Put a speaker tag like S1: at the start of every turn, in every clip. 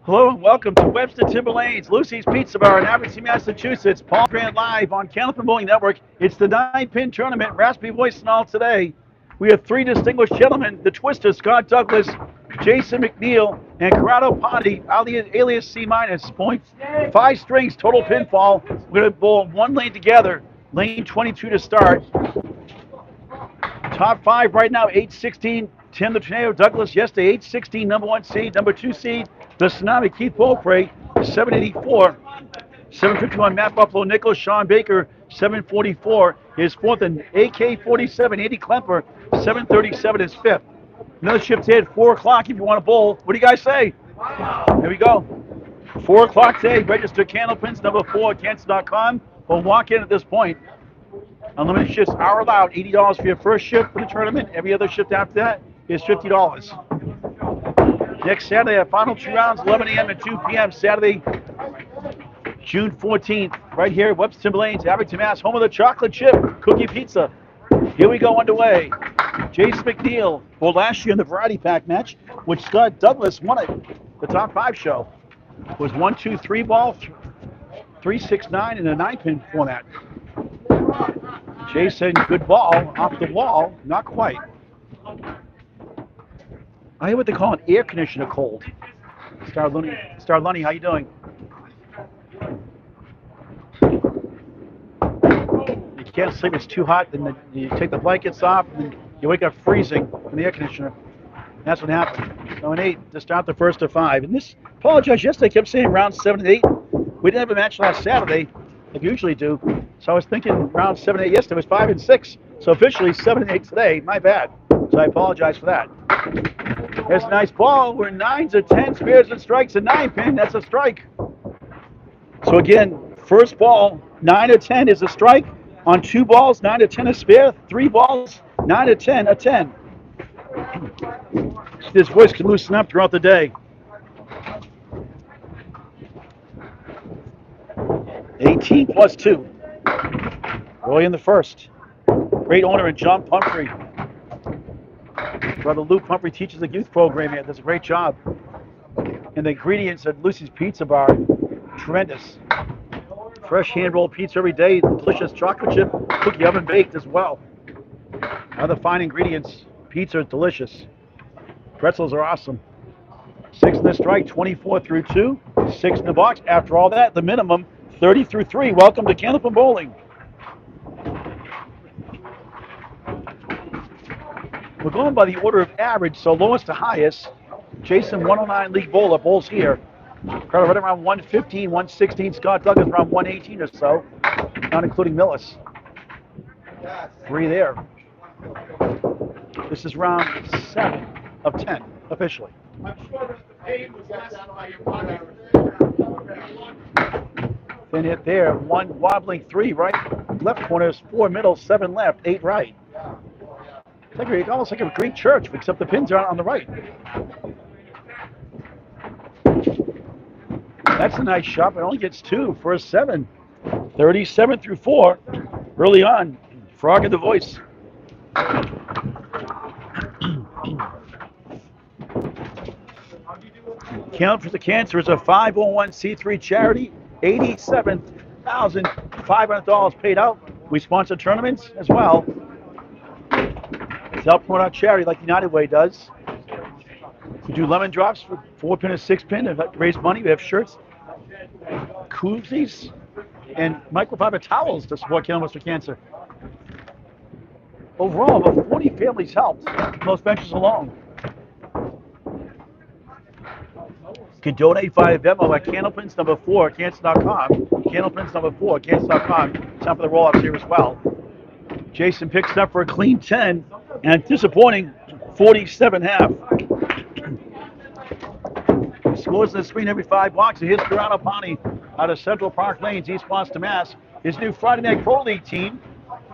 S1: Hello and welcome to Webster Timberlane's Luci's Pizza Bar in Abington, Massachusetts. Paul Grant live on Candlepin Bowling Network. It's the 9-pin tournament. Raspy voice and all today. We have three distinguished gentlemen: the Twister, Scott Douglas, Jason McNeil, and Corrado Pani, alias C minus points. 5 strings, total pinfall. We're going to bowl one lane together. Lane 22 to start. Top 5 right now: 8-16, Tim the Tornado Douglas. Yesterday, 8-16, number 1 seed. Number 2 seed, the Tsunami Keith Beaupre, 784. 751, Matt Buffalo Nichols. Sean Baker, 744 is fourth. And AK-47, Andy Klemper, 737 is fifth. Another shift here at 4 o'clock if you want to bowl. What do you guys say? Here we go. 4 o'clock today. Register Candlepins, number 4 at Cancer.com. We'll walk in at this point. Unlimited shifts are allowed. $80 for your first shift for the tournament. Every other shift after that is $50. Next Saturday, our final 2 rounds, 11 a.m. and 2 p.m. Saturday, June 14th, right here at Webster Timberlane's, Abington, Mass., home of the chocolate chip cookie pizza. Here we go underway. Jason McNeil for last year in the variety pack match, which Scott Douglas won at the top 5 show. It was 1-2-3 ball, 3-6-9 in a 9-pin format. Jason, good ball, off the wall, not quite. I hear what they call an air conditioner cold. Star Lunny, how you doing? You can't sleep, it's too hot, then you take the blankets off, and then you wake up freezing from the air conditioner. That's what happened. So an 8 to start the first of 5. And this, apologize, yesterday I kept saying round 7 and 8. We didn't have a match last Saturday, like we usually do. So I was thinking round 7 and 8 yesterday was 5 and 6. So officially 7 and 8 today. My bad. So I apologize for that. There's a nice ball. We're 9s or 10s, spares and strikes, a 9-pin. That's a strike. So again, first ball, 9 or 10 is a strike. On 2 balls, 9 or 10 is spare. 3 balls, 9 or 10, a 10. This voice can loosen up throughout the day. 18 plus 2. Early in the first. Great owner in John Pumphrey. Brother Luke Pumphrey teaches the youth program here. Does a great job. And the ingredients at Luci's Pizza Bar, tremendous. Fresh hand-rolled pizza every day. Delicious chocolate chip, cookie oven baked as well. Other fine ingredients. Pizza is delicious. Pretzels are awesome. 6 in the strike, 24 through 2. 6 in the box. After all that, the minimum, 30 through 3. Welcome to Candlepin Bowling. We're going by the order of average, so lowest to highest. Jason, 109 league bowler, bowls here. Corrado right around 115, 116. Scott Douglas around 118 or so, not including Millis. 3 there. This is round 7 of 10, officially. Then hit there, 1 wobbling 3 right. Left corner is 4 middle, 7 left, 8 right. It's almost like a Greek church, except the pins are on the right. That's a nice shot, but only gets 2 for a 7. 37 through 4, early on. Frog in the voice. Count for the Cancer is a 501c3 charity. $87,500 paid out. We sponsor tournaments as well. Help promote our charity like United Way does. We do lemon drops for 4-pin and 6-pin to raise money. We have shirts, koozies, and microfiber towels to support Killing Us for Cancer. Overall, about 40 families helped, those benches alone. You can donate via Venmo at Candlepins number 4 at Cancer.com. Candlepins number 4 at Cancer.com. Time for the Rolloffs here as well. Jason picks it up for a clean 10 and disappointing 47.5. Scores on the screen every 5 blocks. And here's Corrado Pani out of Central Park Lanes, East Boston, Mass. His new Friday Night Pro League team.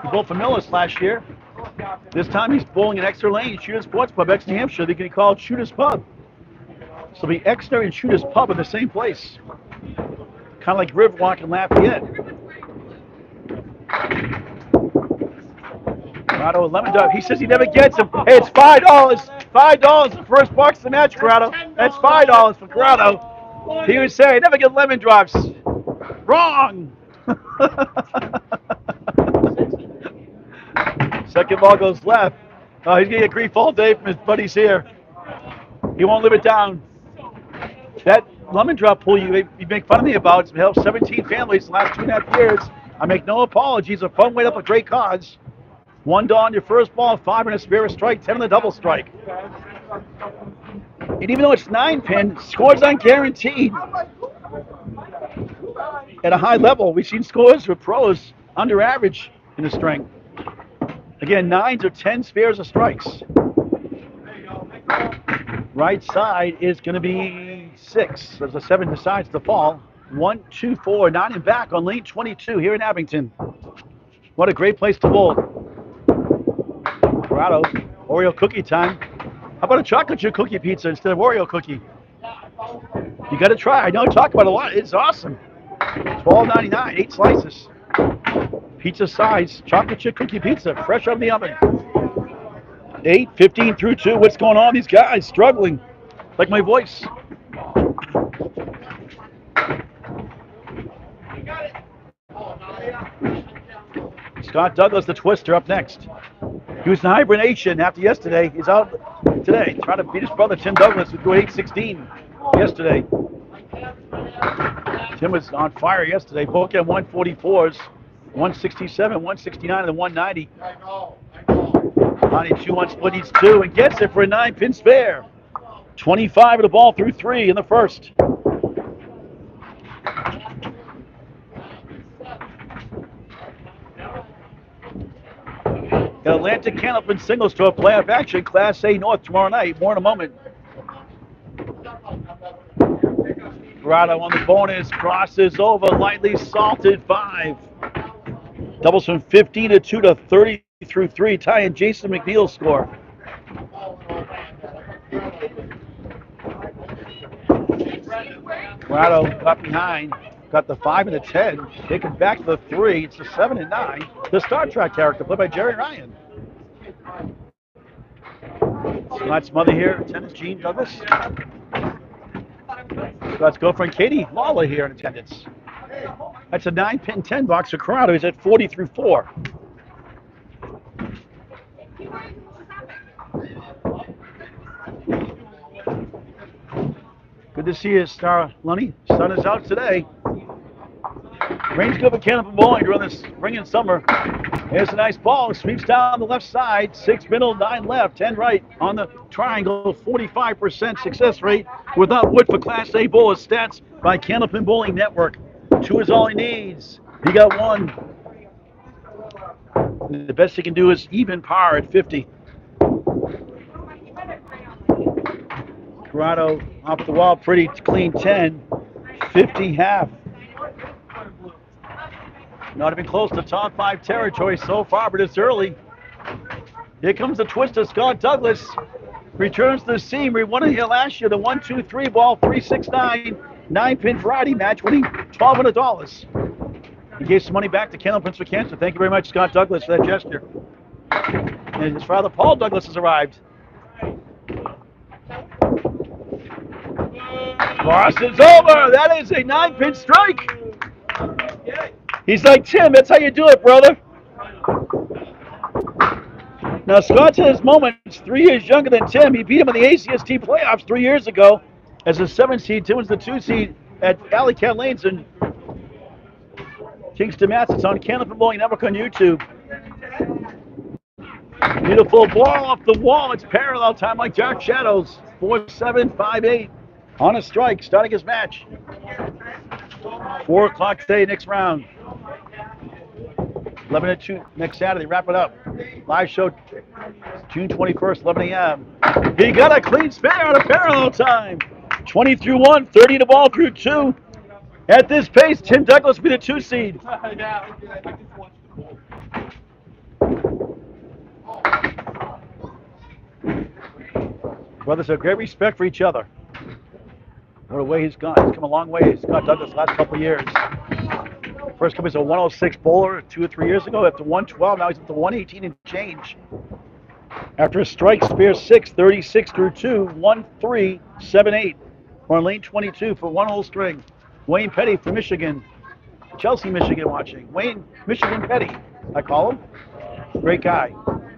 S1: He bowled for Millis last year. This time he's bowling in Exeter Lane, Shooter's Sports Pub, Exeter, New Hampshire. They can be called Shooter's Pub. So it'll be Exeter and Shooter's Pub in the same place. Kind of like Riverwalk and Lafayette. Corrado, lemon dog. He says he never gets them. Hey, it's $5. $5 the first box of the match, Corrado. That's $5 for Corrado. He would say, never get lemon drops. Wrong. Second ball goes left. Oh, he's going to get grief all day from his buddies here. He won't live it down. That lemon drop pool you make fun of me about has helped 17 families the last 2.5 years. I make no apologies. A fun way up a great cause. $1 on your first ball, 5 on a spare strike, 10 on the double strike. And even though it's 9-pin, scores aren't guaranteed. At a high level, we've seen scores for pros under average in the string. Again, 9s or 10 spares of strikes. Right side is going to be 6 as the 7 decides to fall. 1, 2, 4, 9 and back on lane 22 here in Abington. What a great place to bowl. Corrado, Oreo cookie time. How about a chocolate chip cookie pizza instead of Oreo cookie? You got to try. I know I talk about it a lot. It's awesome. $12.99, 8 slices. Pizza size, chocolate chip cookie pizza, fresh out of the oven. 8:15 through 2. What's going on? These guys struggling. Like my voice. Scott Douglas, the twister, up next. He was in hibernation after yesterday. He's out today trying to beat his brother Tim Douglas, who threw 816 yesterday. Tim was on fire yesterday. Both at 144s, 167, 169, and 190. Pani 2-1 split eats 2 and gets it for a 9-pin spare. 25 of the ball through 3 in the first. The Atlantic Candlepin singles tour playoff action, Class A North tomorrow night. More in a moment. Corrado on the bonus, crosses over, lightly salted 5. Doubles from 15-2 to 30 through 3, tying Jason McNeil's score. Corrado got behind, got the 5 and the 10, taken back to the 3. It's the 7 and 9. The Star Trek character played by Jerry Ryan. Scott's mother here, tennis Jean Douglas. Scott's girlfriend Katie Lawler here in attendance. That's a 9-pin 10 box for Corrado. He's at 40 through 4. Good to see you, Star Lunny. Sun is out today. Rain's good for Candlepin bowling during this spring and summer. Here's a nice ball. Sweeps down the left side. 6 middle, 9 left, 10 right on the triangle. 45% success rate without wood for Class A bowlers. Stats by Candlepin Bowling Network. 2 is all he needs. He got 1. And the best he can do is even par at 50. Corrado off the wall, pretty clean 10. 50 half. Not even close to top 5 territory so far, but it's early. Here comes the twister. Scott Douglas returns to the seam. We won it here last year. The 1-2-3 ball, 369, 9-pin Friday match, winning $1,200. He gave some money back to Candlepins for Cancer. Thank you very much, Scott Douglas, for that gesture. And his father, Paul Douglas, has arrived. Crosses over. That is a 9-pin strike. He's like, Tim, that's how you do it, brother. Now, Scott's in his moments, 3 years younger than Tim. He beat him in the ACST playoffs 3 years ago as a 7 seed. Tim was the 2 seed at Alley Cat Lanes in Kingston, Mass. It's on Candlepin Bowling Network on YouTube. Beautiful ball off the wall. It's parallel time like Dark Shadows. 4-7, 5-8 on a strike, starting his match. 4 o'clock today, next round. 11-2 next Saturday. Wrap it up. Live show June 21st, 11 a.m. He got a clean spare out of parallel time. 20 through 1, 30 to ball through 2. At this pace, Tim Douglas will be the 2 seed. Brothers have great respect for each other. What a way he's gone. He's come a long way. Scott Douglas the last couple of years. First come as a 106 bowler 2 or 3 years ago, up to 112. Now he's up to 118 and change. After a strike, spare 6, 36 through 2, 1-3, 7-8. on lane 22 for one hole string. Wayne Petty from Michigan. Chelsea, Michigan watching. Wayne, Michigan Petty, I call him. Great guy.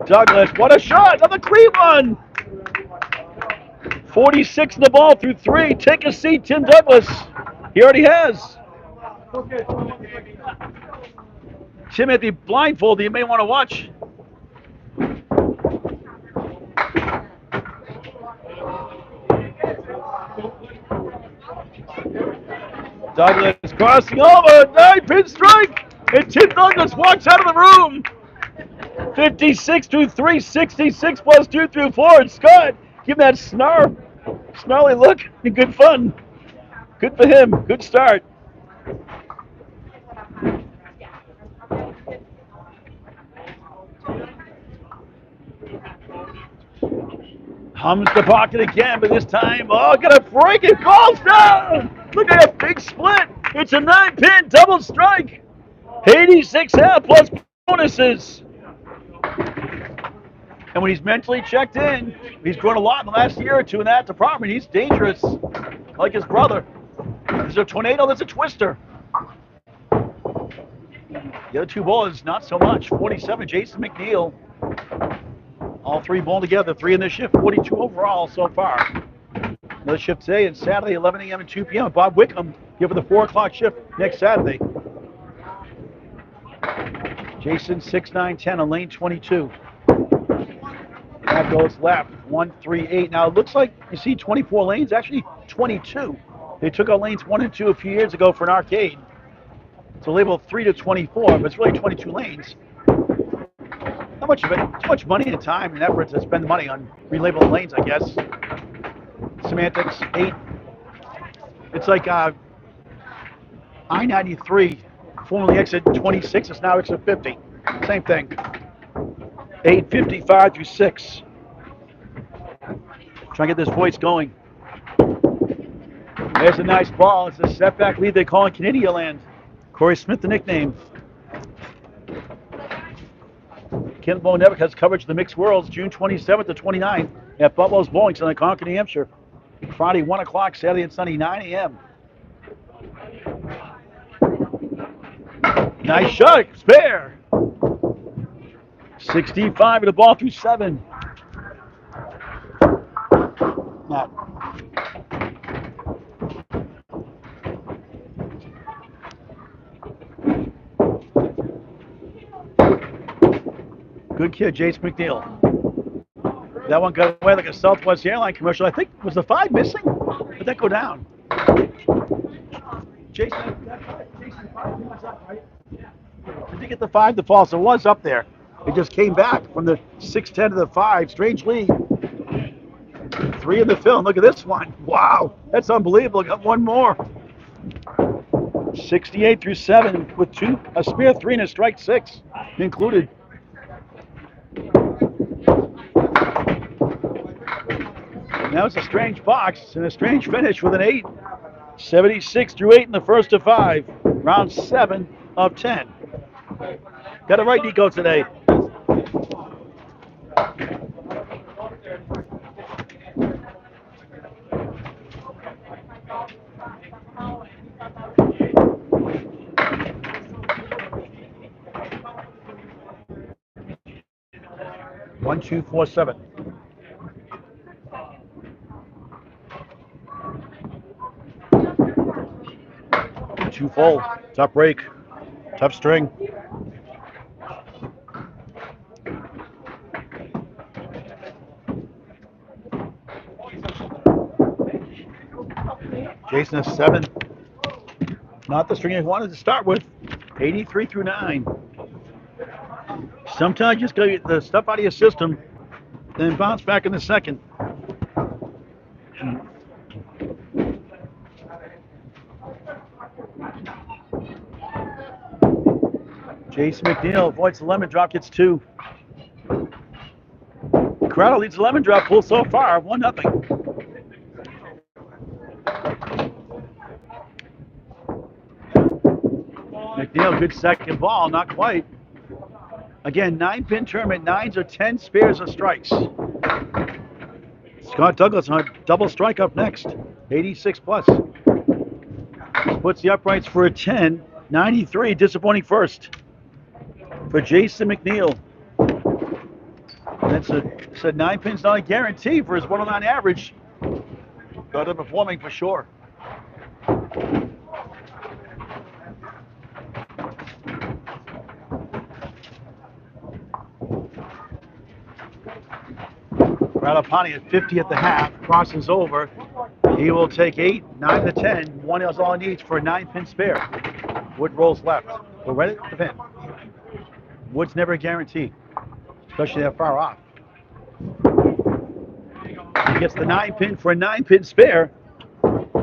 S1: Douglas, what a shot! Another clean one! 46 in the ball through 3. Take a seat, Tim Douglas. He already has. Tim at the blindfold, you may want to watch. Douglas crossing over, 9-pin strike, and Tim Douglas walks out of the room. 56 through 3, 66 plus 2 through 4, and Scott, give him that snarly look, and good fun. Good for him, good start. Hums the pocket again, but this time, gonna break it, falls down! Look at that big split! It's a 9-pin double strike! 86 half plus bonuses! And when he's mentally checked in, he's grown a lot in the last year or two in that department. He's dangerous, like his brother. There's a tornado, there's a twister. The other two bowlers, not so much. 47, Jason McNeil. All three bowling together, 3 in this shift, 42 overall so far. Another shift today and Saturday, 11 a.m. and 2 p.m. Bob Wickham here for the 4 o'clock shift next Saturday. Jason, 6-9-10 on lane 22. That goes left, 1, 3, 8. Now it looks like you see 24 lanes, actually 22. They took out lanes 1 and 2 a few years ago for an arcade. So labeled 3 to 24, but it's really 22 lanes. Not much of it. Too much money and time and effort to spend the money on relabeling lanes, I guess. Semantics, 8. It's like I-93, formerly exit 26, it's now exit 50. Same thing. 8:55 through 6. Trying to get this voice going. There's a nice ball. It's a setback lead they call in Canadian land. Corey Smith, the nickname. Kent Bonevic has coverage of the Mixed Worlds June 27th to 29th at Buffalo's Bowling Center in Concord, New Hampshire. Friday, 1 o'clock, Saturday and Sunday, 9 a.m. Nice shot, spare. 65 of the ball through 7. Not. Good kid, Jace McNeil. That one got away like a Southwest Airline commercial. I think, was the 5 missing? Did that go down? Jason, Jason 5 was up, right? Did you get the 5 to fall? So it was up there. It just came back from the 6-10 to the 5. Strange lead. 3 in the film. Look at this one. Wow, that's unbelievable. Got one more. 68 through 7 with a spare 3 and a strike 6 included. Now it's a strange box and a strange finish with an 8. 76 through 8 in the first of 5. Round 7 of 10. Got it right, Nico, today. One, 2, 4, 7. Two full. Tough break. Tough string. Jason is 7. Not the string he wanted to start with. 83 through 9. Sometimes you just gotta get the stuff out of your system, then bounce back in the second. Jason McNeil avoids the lemon drop, gets 2. Corrado leads the lemon drop pool so far, 1-0. McNeil, good second ball, not quite. Again, 9-pin tournament, 9s or 10 spares of strikes. Scott Douglas on a double strike up next. 86 plus. Puts the uprights for a 10. 93, disappointing first for Jason McNeil. That's a 9 pin's not a guarantee for his 109 average. But underperforming for sure. Corrado Pani at 50 at the half, crosses over. He will take 8, 9 to 10. 1 is all he needs for a 9 pin spare. Wood rolls left. Go right at the pin. Wood's never a guarantee, especially that far off. He gets the 9 pin for a 9 pin spare.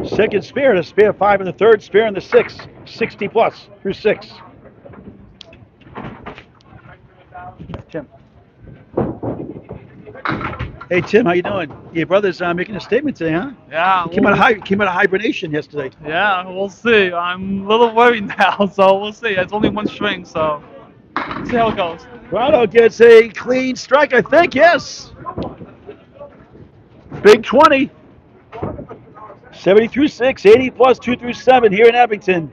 S1: Second spare to spare 5 in the third, spare in the 6. 60 plus through 6. Tim. Hey Tim, how you doing? Your brother's making a statement today, huh?
S2: Yeah.
S1: He came out of hibernation yesterday.
S2: Yeah, we'll see. I'm a little worried now, so we'll see. It's only one string, so see how it goes.
S1: Corrado gets a clean strike, I think, yes. Big 20. 70 through 6, 80 plus 2 through 7 here in Abington.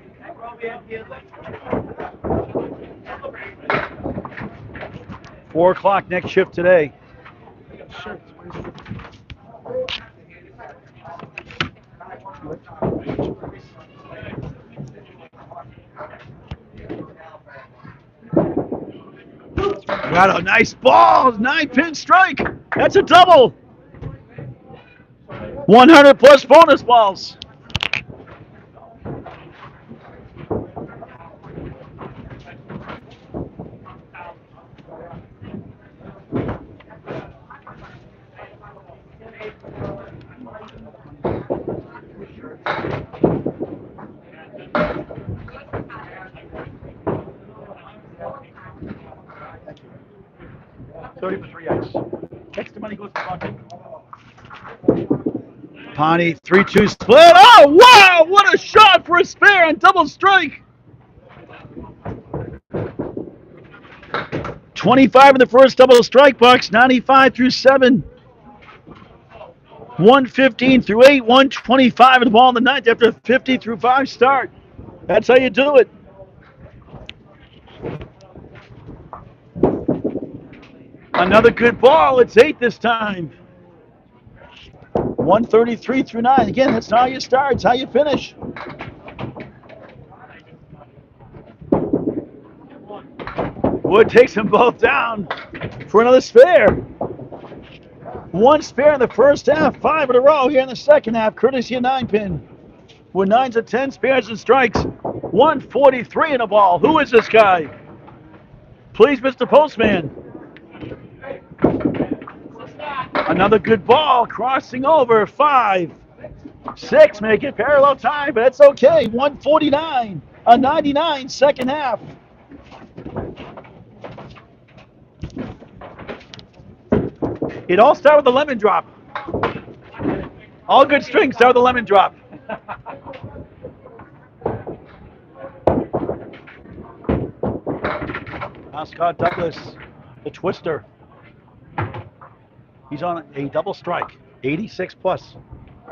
S1: Four o'clock next shift today. Got a nice ball, 9 pin strike. That's a double. 100 plus bonus balls. Extra money goes to pocket. Pani, 3-2 split. Oh, wow! What a shot for a spare on double strike. 25 in the first double strike box, 95 through 7. 115 through 8, 125 in the ball in the ninth after a 50 through 5 start. That's how you do it. Another good ball. It's 8 this time. 133 through 9. Again, that's not how you start. It's how you finish. Wood takes them both down for another spare. 1 spare in the first half, 5 in a row here in the second half, courtesy of 9 pin. With 9s and 10 spares and strikes. 143 in a ball. Who is this guy? Please, Mr. Postman. Another good ball, crossing over, 5, 6, make it parallel time, but that's okay. 149, a 99 second half. It all started with a lemon drop. All good strings start with a lemon drop. Now Scott Douglas, the twister. He's on a double strike, 86 plus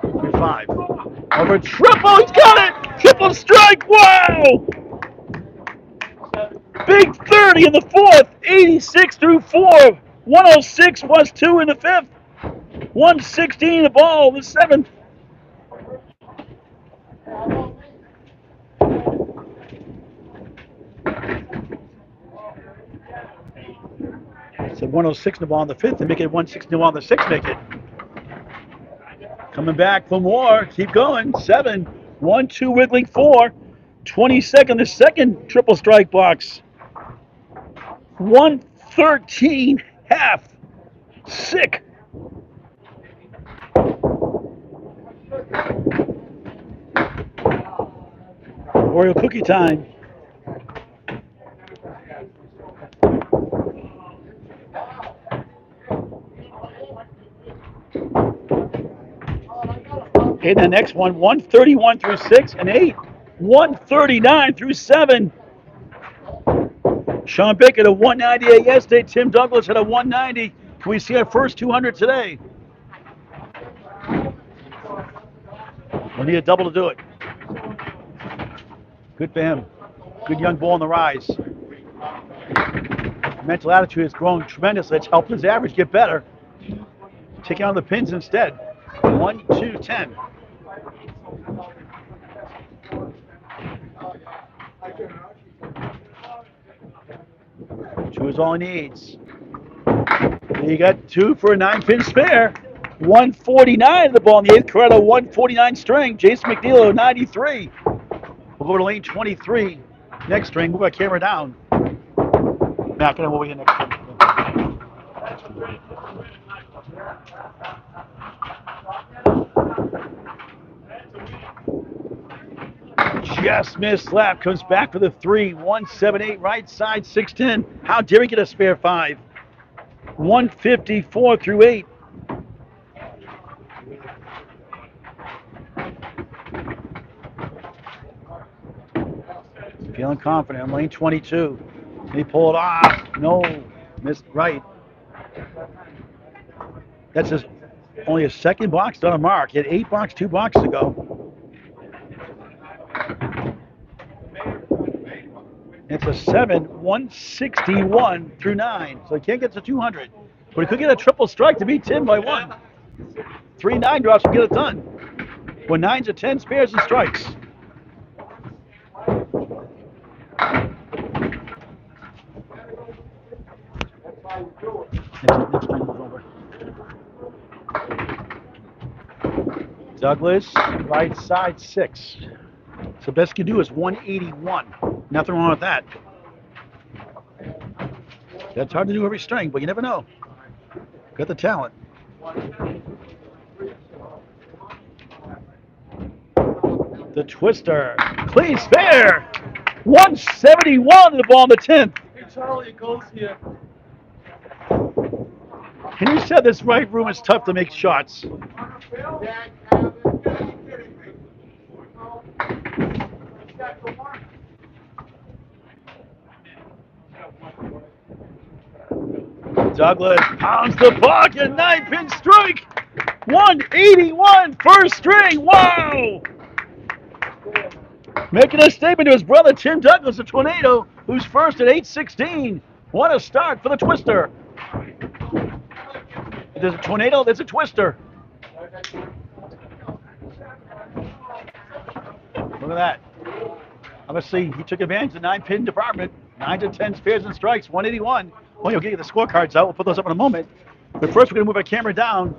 S1: through 5. Over triple, he's got it! Triple strike, wow! Big 30 in the fourth, 86 through 4. 106 plus 2 in the fifth. 116 the ball in the seventh. So 106 in the ball in the fifth and make it 160 in the ball in the sixth, make it. Coming back for more. Keep going. 7, 1, 2, wiggling 4. 22nd, the second triple strike box. 113 half. Sick. Oreo cookie time. Okay, the next one, 131 through 6 and 8. 139 through 7. Sean Baker at a 198 yesterday. Tim Douglas at a 190. Can we see our first 200 today? We'll need a double to do it. Good for him. Good young ball on the rise. Mental attitude has grown tremendously. It's helped his average get better. Taking on the pins instead. 1, 2, 10. Two is all he needs. You got two for a 9-pin spare. 149 of the ball in the eighth. Corrado 149 string. Jason McNeil 93. We'll go to lane 23. Next string. Move our camera down. Back and over here next string. Just missed slap. Comes back for the 3. 178 right side. 610. How dare he get a spare 5? 154 through 8. Feeling confident on lane 22. Can he pull it off? No. Missed right. That's only a second box on a mark. He had 8 box 2 boxes ago. It's a 7, 161 through 9. So he can't get to 200. But he could get a triple strike to beat Tim by 1. 3 9 drops will get it done. When 9s are 10 spares and strikes. Next string goes over. Douglas, right side 6. So best you can do is 181. Nothing wrong with that. That's hard to do every string, but you never know. Got the talent. The twister. Clean spare. 171 to the ball in the 10th.
S2: Hey, Charlie, it goes here.
S1: And you said this right room is tough to make shots. Douglas pounds the pocket, 9-pin strike. 181 first string. Wow! Making a statement to his brother Tim Douglas, the Tornado, who's first at 816. What a start for the twister. If there's a tornado, there's a twister. Look at that. Obviously, he took advantage of the 9-pin department. 9 to 10 spares and strikes, 181. Well, you'll get you the scorecards out. We'll put those up in a moment. But first, we're going to move our camera down.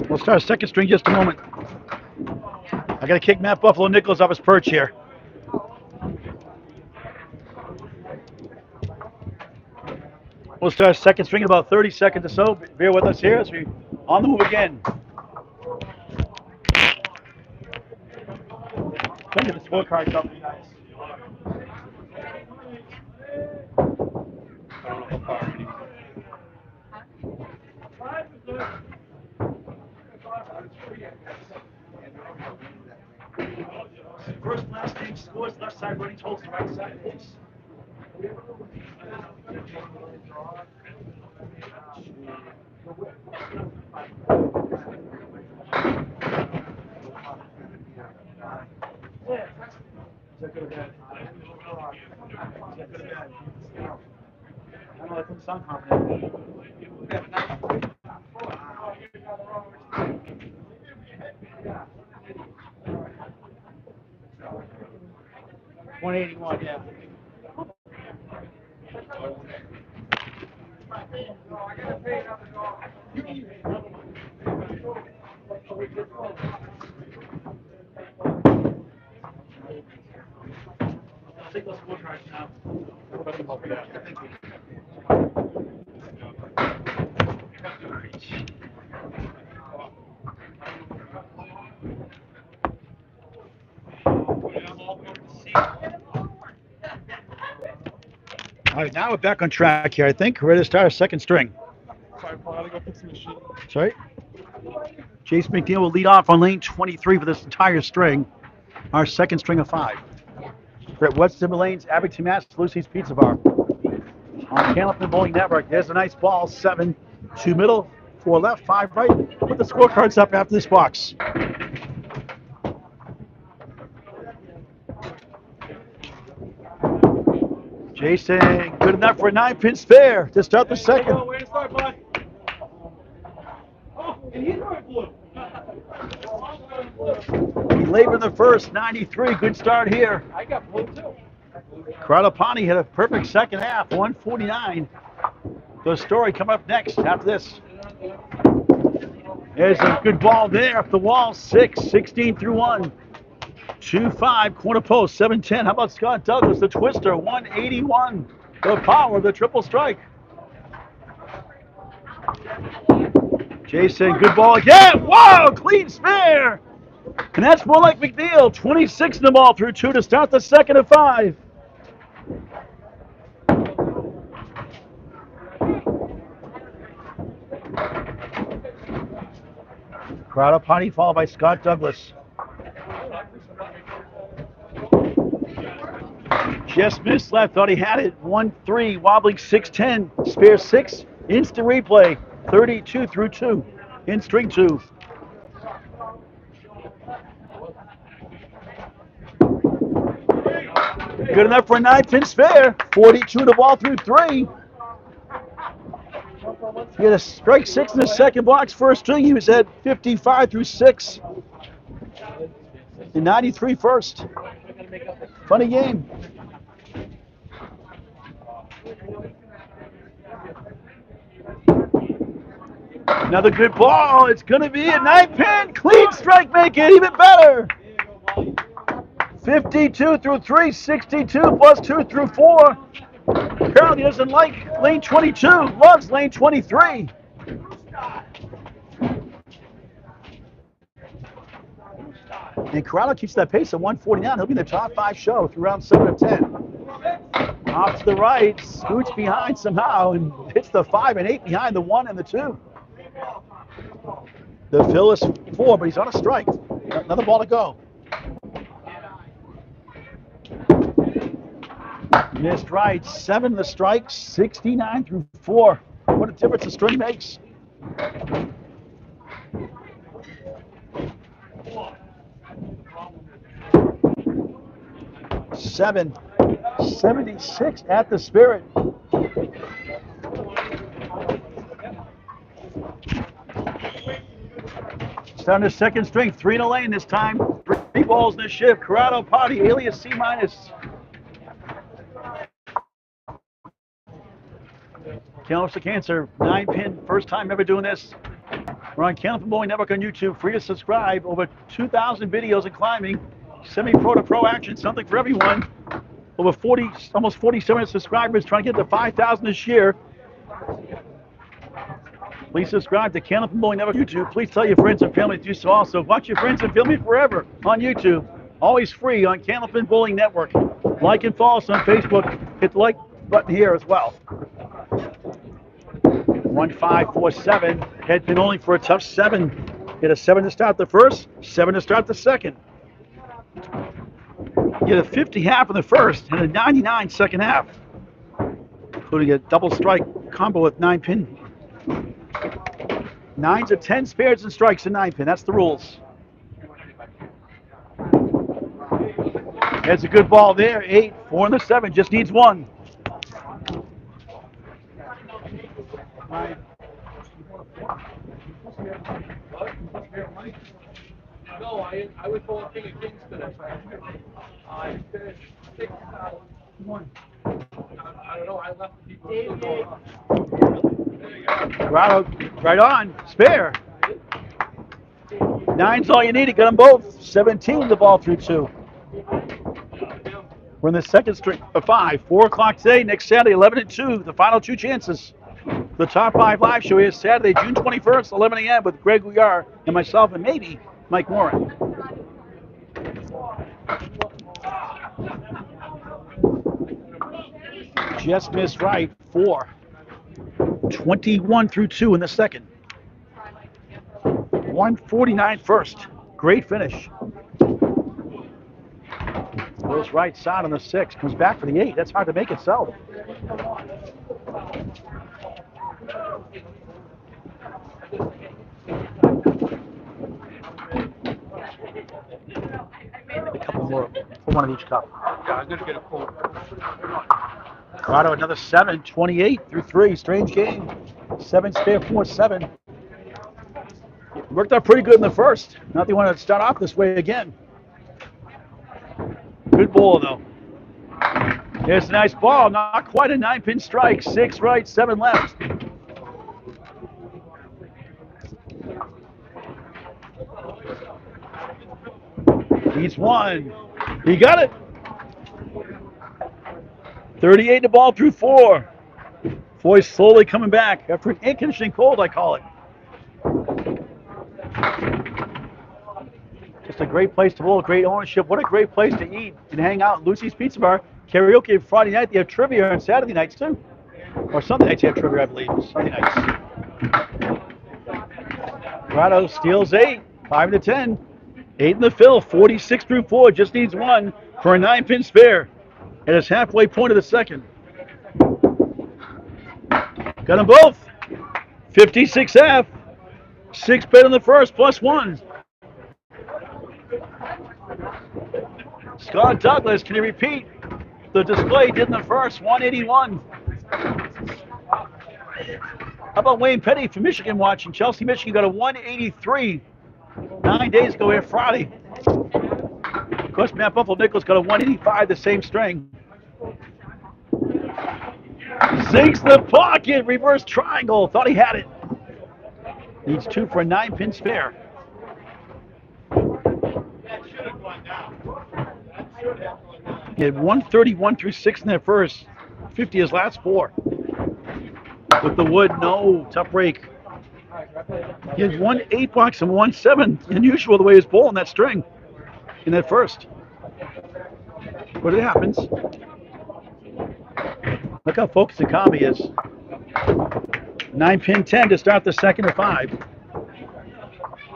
S1: We'll start second string just a moment. I got to kick Matt Buffalo Nichols off his perch here. We'll start second string in about 30 seconds or so. Bear with us here as we on the move again. Trying to get the scorecards up, you guys. First, last name scores, left side running totals, the right side, please. Is that good or bad? Is that good or bad? I don't know, that doesn't sound confident. 181, yeah. I'll take those scorecards now. Thank you. All right, now we're back on track here, I think. We're ready to start our second string.
S2: Sorry, Paul, I gotta go fix the machine.
S1: Sorry? Jason McNeil will lead off on lane 23 for this entire string. Our second string of 5. We're at Webster Lane's Abington, Mass. Luci's Pizza Bar. On Candlepin Bowling Network, there's a nice ball, 7, 2 middle, 4 left, 5 right. Put the scorecards up after this box. Jason, good enough for a 9-pin spare to start the second.
S2: Way to start, bud. Oh, and he's wearing blue.
S1: He labored the first, 93. Good start here.
S2: I got blue too.
S1: Corrado Pani had a perfect second half, 149. The story coming up next after this. There's a good ball there off the wall. 16 through 1. 2-5, corner post, 7-10. How about Scott Douglas, the twister, 181. The power of the triple strike. Jason, good ball again. Whoa, clean spare. And that's more like McNeil. 26 in the ball through 2 to start the second of 5. Corrado Pani followed by Scott Douglas. Just missed left, thought he had it. 1-3, wobbling 6-10. Spare 6, instant replay. 32 through 2 in string 2. Good enough for a 9-pin spare. 42 to ball through 3. He had a strike 6 in the second box. First string, he was at 55 through 6. And 93 first. Funny game. Another good ball. It's going to be a 9-pin. Clean strike, make it even better. 52 through 3, 62 plus 2 through 4. Apparently doesn't like lane 22, loves lane 23. And Corrado keeps that pace at 149. He'll be in the top 5 show through round 7 of 10. Off to the right, scoots behind somehow and hits the 5 and 8 behind the 1 and the 2. The fill is 4, but he's on a strike. Another ball to go. Missed right, 7 the strike, 69 through 4. What a difference a string makes. Seven, 76 at the Spirit. Starting the second string, 3 in a lane this time. 3 balls in the shift. Corrado Pani, alias C-. Candlepins to Cancer, 9-pin, first time ever doing this. We're on Candlepin Bowling Network on YouTube. Free to subscribe. Over 2,000 videos of climbing. Semi-pro to pro action, something for everyone. Over 40, almost 47 subscribers, trying to get to 5,000 this year. Please subscribe to Candlepin Bowling Network YouTube. Please tell your friends and family to do so also. Watch your friends and family forever on YouTube. Always free on Candlepin Bowling Network. Like and follow us on Facebook. Hit the like button here as well. 1-5-4-7. Head pin only for a tough 7. Get a 7 to start the first, 7 to start the second. Get a 50 half in the first and a 99 second half, including a double strike combo with 9-pin. 9s are 10 spares and strikes in 9-pin. That's the rules. That's a good ball there. 8, 4 in the 7. Just needs 1.
S2: No, I was going King of Kings today. I finished 6 out of 1. I don't know, I left the people still going on.
S1: Corrado, right on. Spare. 9's all you need to get them both. 17 the ball through 2. We're in the second string of 5. 4 o'clock today, next Saturday, 11 and 2. The final 2 chances. The top 5 live show is Saturday, June 21st, 11 a.m. with Greg Guyar and myself and maybe Mike Moran. Just missed right. 4. 21 through 2 in the second. 149 first. Great finish. Goes right side on the 6. Comes back for the 8. That's hard to make itself. one of each cup.
S2: Yeah, I'm gonna get a cold.
S1: Corrado another 7, 28 through 3. Strange game. 7 spare 4, 7. Worked out pretty good in the first. Not that you want to start off this way again. Good ball though. Here's a nice ball. Not quite a 9-pin strike. 6 right, 7 left. He's one. He got it. 38 the ball through 4. Foy slowly coming back after an air-conditioning cold, I call it. Just a great place to bowl, great ownership. What a great place to eat and hang out. Luci's Pizza Bar, karaoke Friday night. They have trivia on Saturday nights too. Or Sunday nights they have trivia, I believe. Sunday nights. Corrado steals 8, 5 to 10. 8 in the fill, 46 through 4. Just needs 1 for a 9-pin spare. At his halfway point of the second. Got them both. 56 half. 6 bet in the first, plus 1. Scott Douglas, can you repeat the display he did in the first? 181. How about Wayne Petty from Michigan watching? Chelsea, Michigan got a 183 9 days ago here Friday. Of course, Matt Buffalo Nichols got a 185, the same string. Sinks the pocket, reverse triangle. Thought he had it. Needs 2 for a 9-pin spare. He had 131 through 6 in that first. 50 his last 4. With the wood, no. Tough break. He had 1 8-box and 1 7. Unusual the way he was bowling that string in that first. But it happens. Look how focused and calm he is. 9-pin 10 to start the second of 5.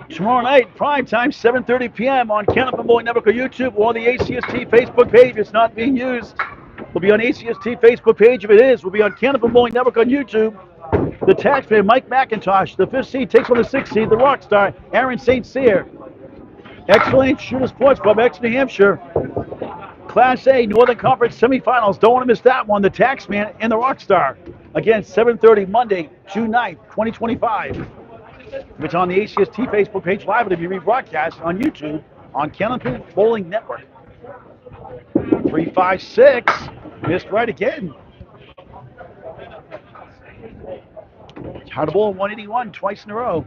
S1: Tomorrow night, prime time, 7:30 p.m. on Candlepin Bowling Network or YouTube or the ACST Facebook page. It's not being used. We'll be on ACST Facebook page. If it is, we'll be on Candlepin Bowling Network on YouTube. The taxpayer, Mike McIntosh. The 5th seed takes on the 6th seed, the rock star, Aaron St. Cyr. Excellent Shooter Sports Club, Exeter, New Hampshire. Class A, Northern Conference semifinals. Don't want to miss that one. The Taxman and the Rockstar. Again, 7:30 Monday, June 9th, 2025. It's on the ACST Facebook page live. It'll be rebroadcast on YouTube on Candlepin Bowling Network. 356. Missed right again. Hard to bowl 181 twice in a row.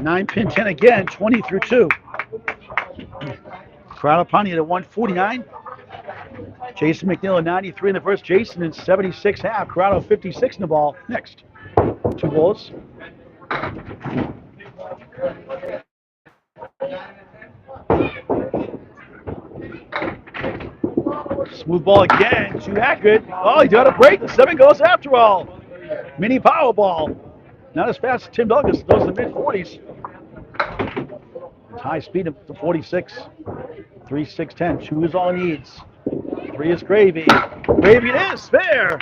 S1: Nine pin 10 again, 20 through 2. Corrado Pani at 149. Jason McNeil at 93 in the first. Jason in 76 half. Corrado 56 in the ball. Next. 2 balls. Smooth ball again. Too accurate. Oh, he got a break. The 7 goes after all. Mini power ball. Not as fast as Tim Douglas. Those in the mid-40s. High speed up to 46. 3, 6, 10. 2 is all he needs. 3 is gravy. Gravy it is. Fair.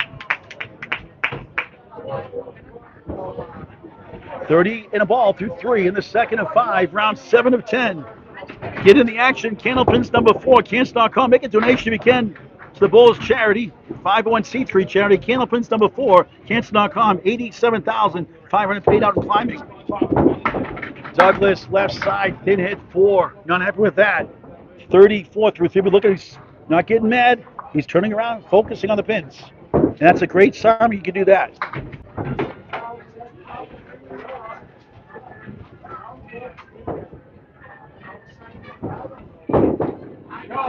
S1: 30 in a ball through 3 in the second of 5. Round 7 of 10. Get in the action. Candlepins number 4. Cants.com. Make a donation if you can to the Bulls charity. 501c3 charity. Candlepins number 4. Cants.com. 87,500 paid out in climbing. Douglas left side. Thin hit 4. Not happy with that. 34 through 3. But look at he's not getting mad. He's turning around, focusing on the pins. And that's a great sign. You can do that.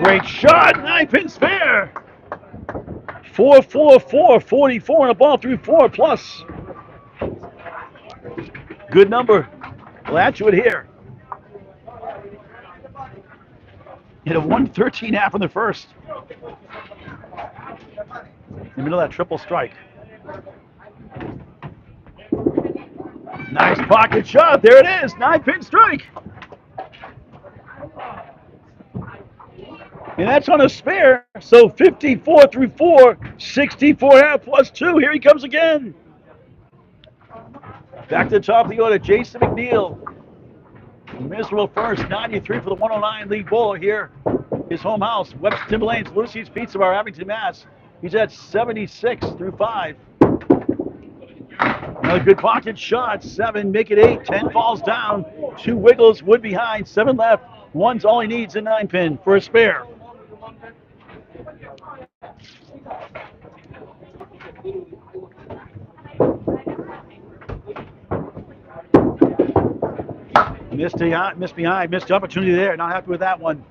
S1: Great shot, 9-pin spare. 4, 4, 4, 44 and a ball through 4 plus. Good number. We'll add to it here. Hit a 113 half in the first. In the middle of that triple strike. Nice pocket shot. There it is. 9-pin strike. And that's on a spare. So 54 through 4, 64 half plus 2. Here he comes again. Back to the top of the order, Jason McNeil. Miserable first, 93 for the 109 league bowler here. His home house, Webster Timberlanes, Luci's Pizza Bar, Abington, Mass. He's at 76 through 5. Another good pocket shot. 7, make it 8. 10 falls down. 2 wiggles, wood behind. 7 left. 1's all he needs in 9 pin for a spare. Missed behind. Missed opportunity there. Not happy with that one.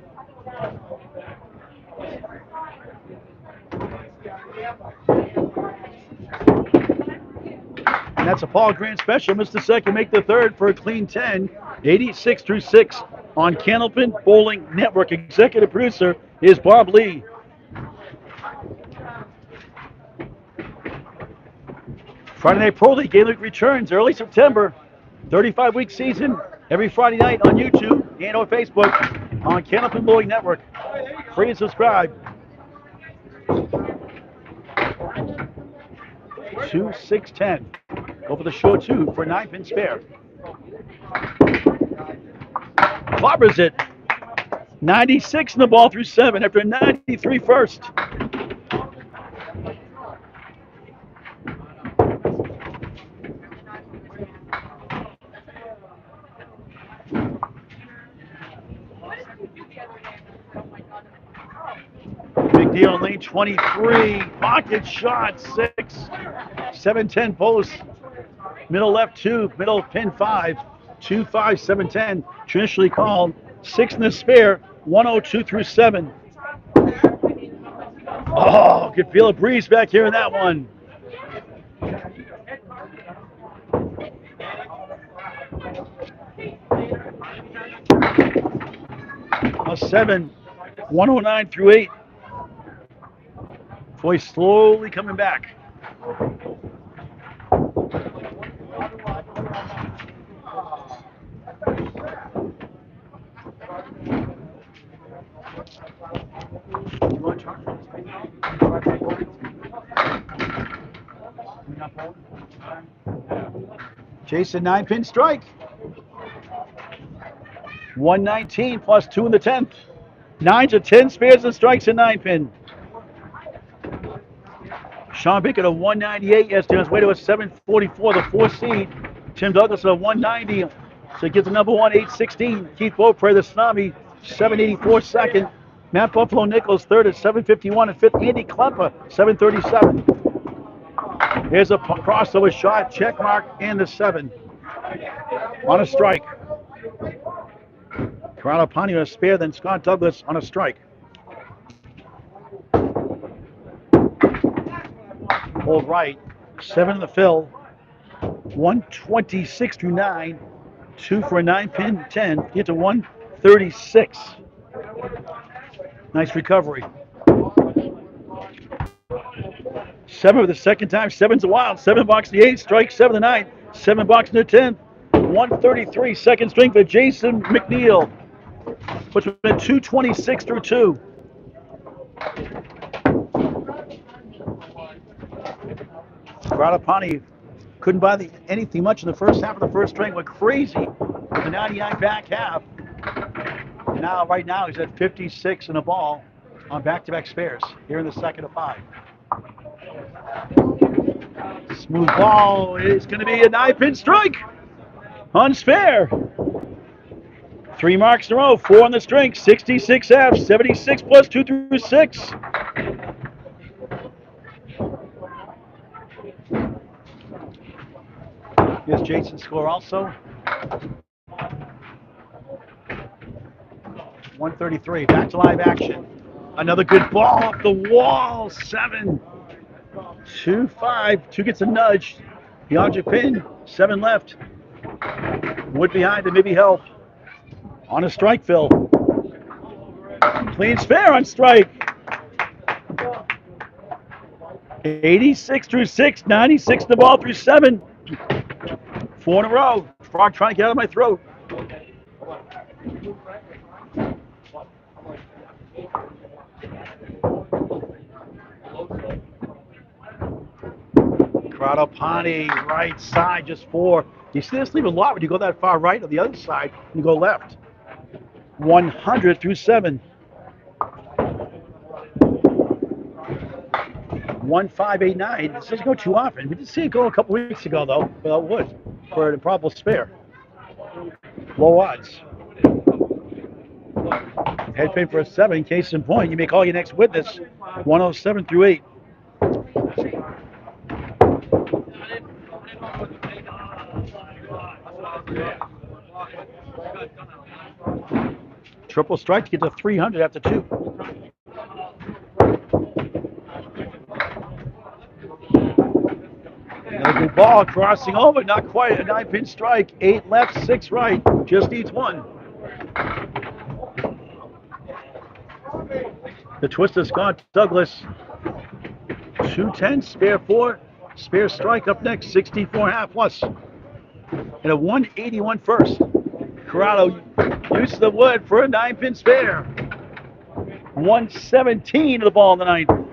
S1: And that's a Paul Grant special. Missed the second, make the third for a clean 10. 86 through 6 on Candlepin Bowling Network. Executive producer is Bob Lee. Friday Night Pro League Game League returns early September. 35-week season every Friday night on YouTube and on Facebook on Candlepin Bowling Network. Free to subscribe. 2, 6, 10. Go for the short 2 for a 9-pin spare. Clobbers it. 96 in the ball through 7 after a 93 first. Big deal in lane 23. Pocket shot 6. 7-10 post. Middle left 2. Middle pin 5. 2, 5, 7, 10. Traditionally called 6 in the spare. 102 through 7. Oh, could feel a breeze back here in that one. A 7. 109 through 8. Voice slowly coming back. Jason 9-pin strike. 119 plus 2 in the 10th. 9s are 10 spares and strikes in 9-pin. Sean Baker at 198 yesterday on his way to a 744, the 4th seed. Tim Douglas at 190. So he gets the number 1, 816. Keith Beaupre, the Tsunami, 784 second. Matt Buffalo Nichols third at 751 and fifth. Andy Klemper, 737. Here's a crossover shot, check mark, and the 7. On a strike. Corrado Pani on a spare, then Scott Douglas on a strike. Hold right, 7 in the fill. 126 through 9. 2 for a 9-pin, 10. Get to 136. Nice recovery. 7 for the second time. 7's a wild. 7 box the 8. Strike 7 the 9. 7 box in the 10th. 133. Second string for Jason McNeil. Puts him at 226 through 2. Corrado Pani couldn't buy anything much in the first half of the first string. Went crazy with the 99 back half. And now, right now, he's at 56 in a ball on back-to-back spares here in the second of 5. Smooth ball. It's going to be a 9-pin strike on spare. 3 marks in a row. 4 on the string. 66 F. 76 plus 2 through 6. Here's Jason's score also. 133. Back to live action. Another good ball off the wall. 7. 2, 5. 2 gets a nudge. The object pin. 7 left. Wood behind to maybe help. On a strike, Phil. Clean spare on strike. 86 through 6. 96 the ball through 7. 4 in a row. Frog trying to get out of my throat. Corrado Pani, right side, just 4. You see this leave a lot when you go that far right, or the other side, you go left. 100 through 7. 1589. This doesn't go too often. We did see it go a couple weeks ago, though, without wood for an improbable spare. Low odds. Head pin for a 7. Case in point, you may call your next witness. 107 through 8. Triple strike to get to 300 after 2. Another good ball crossing over, not quite a 9-pin strike. 8 left, 6 right. Just needs 1. The twister, Scott Douglas. 210, spare 4. Spare strike up next, 64.5 plus. And a 181 first. Corrado uses the wood for a 9-pin spare. 117 to the ball in the 9th.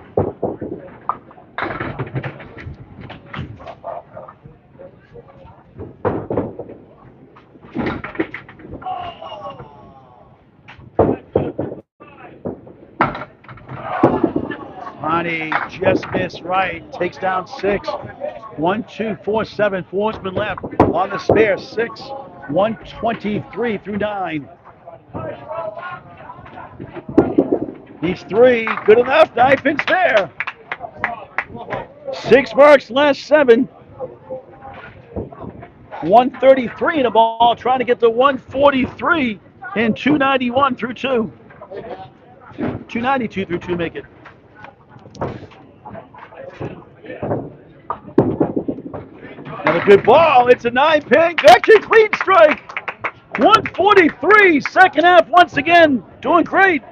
S1: Pani just missed right, takes down 6. 1, 2, 4, 7. 4's been left on the spare. 6, 123 through 9. These 3, good enough. 9-pin spare. 6 marks, last 7. 133 in the ball, trying to get to 143 and 291 through 2. 292 through 2 make it. Another good ball. It's a 9-pin. Actually, clean strike. 143. Second half once again. Doing great.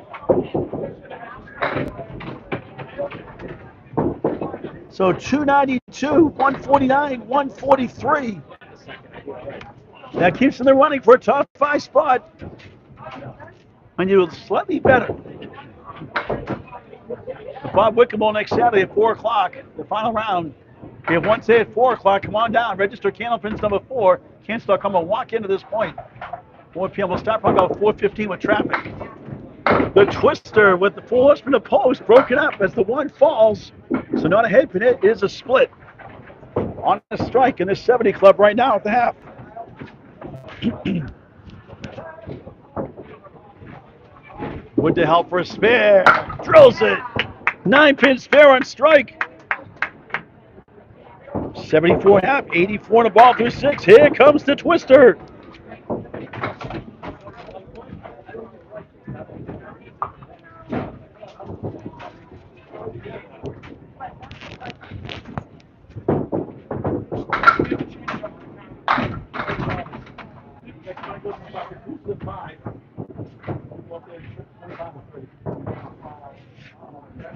S1: So 292, 149, 143. That keeps them running for a top 5 spot. And you're slightly better. The Bob Wickham Bowl next Saturday at 4 o'clock, the final round. If you have one say at 4 o'clock, come on down. Register Candlepins number 4. Candlepins will walk into this point. 4 p.m. We'll start probably about 4:15 with traffic. The twister with the 4 horsemen of post broken up as the 1 falls. So not a head pin, it is a split. On a strike in this 70 club right now at the half. Wood to help for a spare. Drills it. 9-pin spare on strike. 74.5, 84 in the ball through 6. Here comes the twister.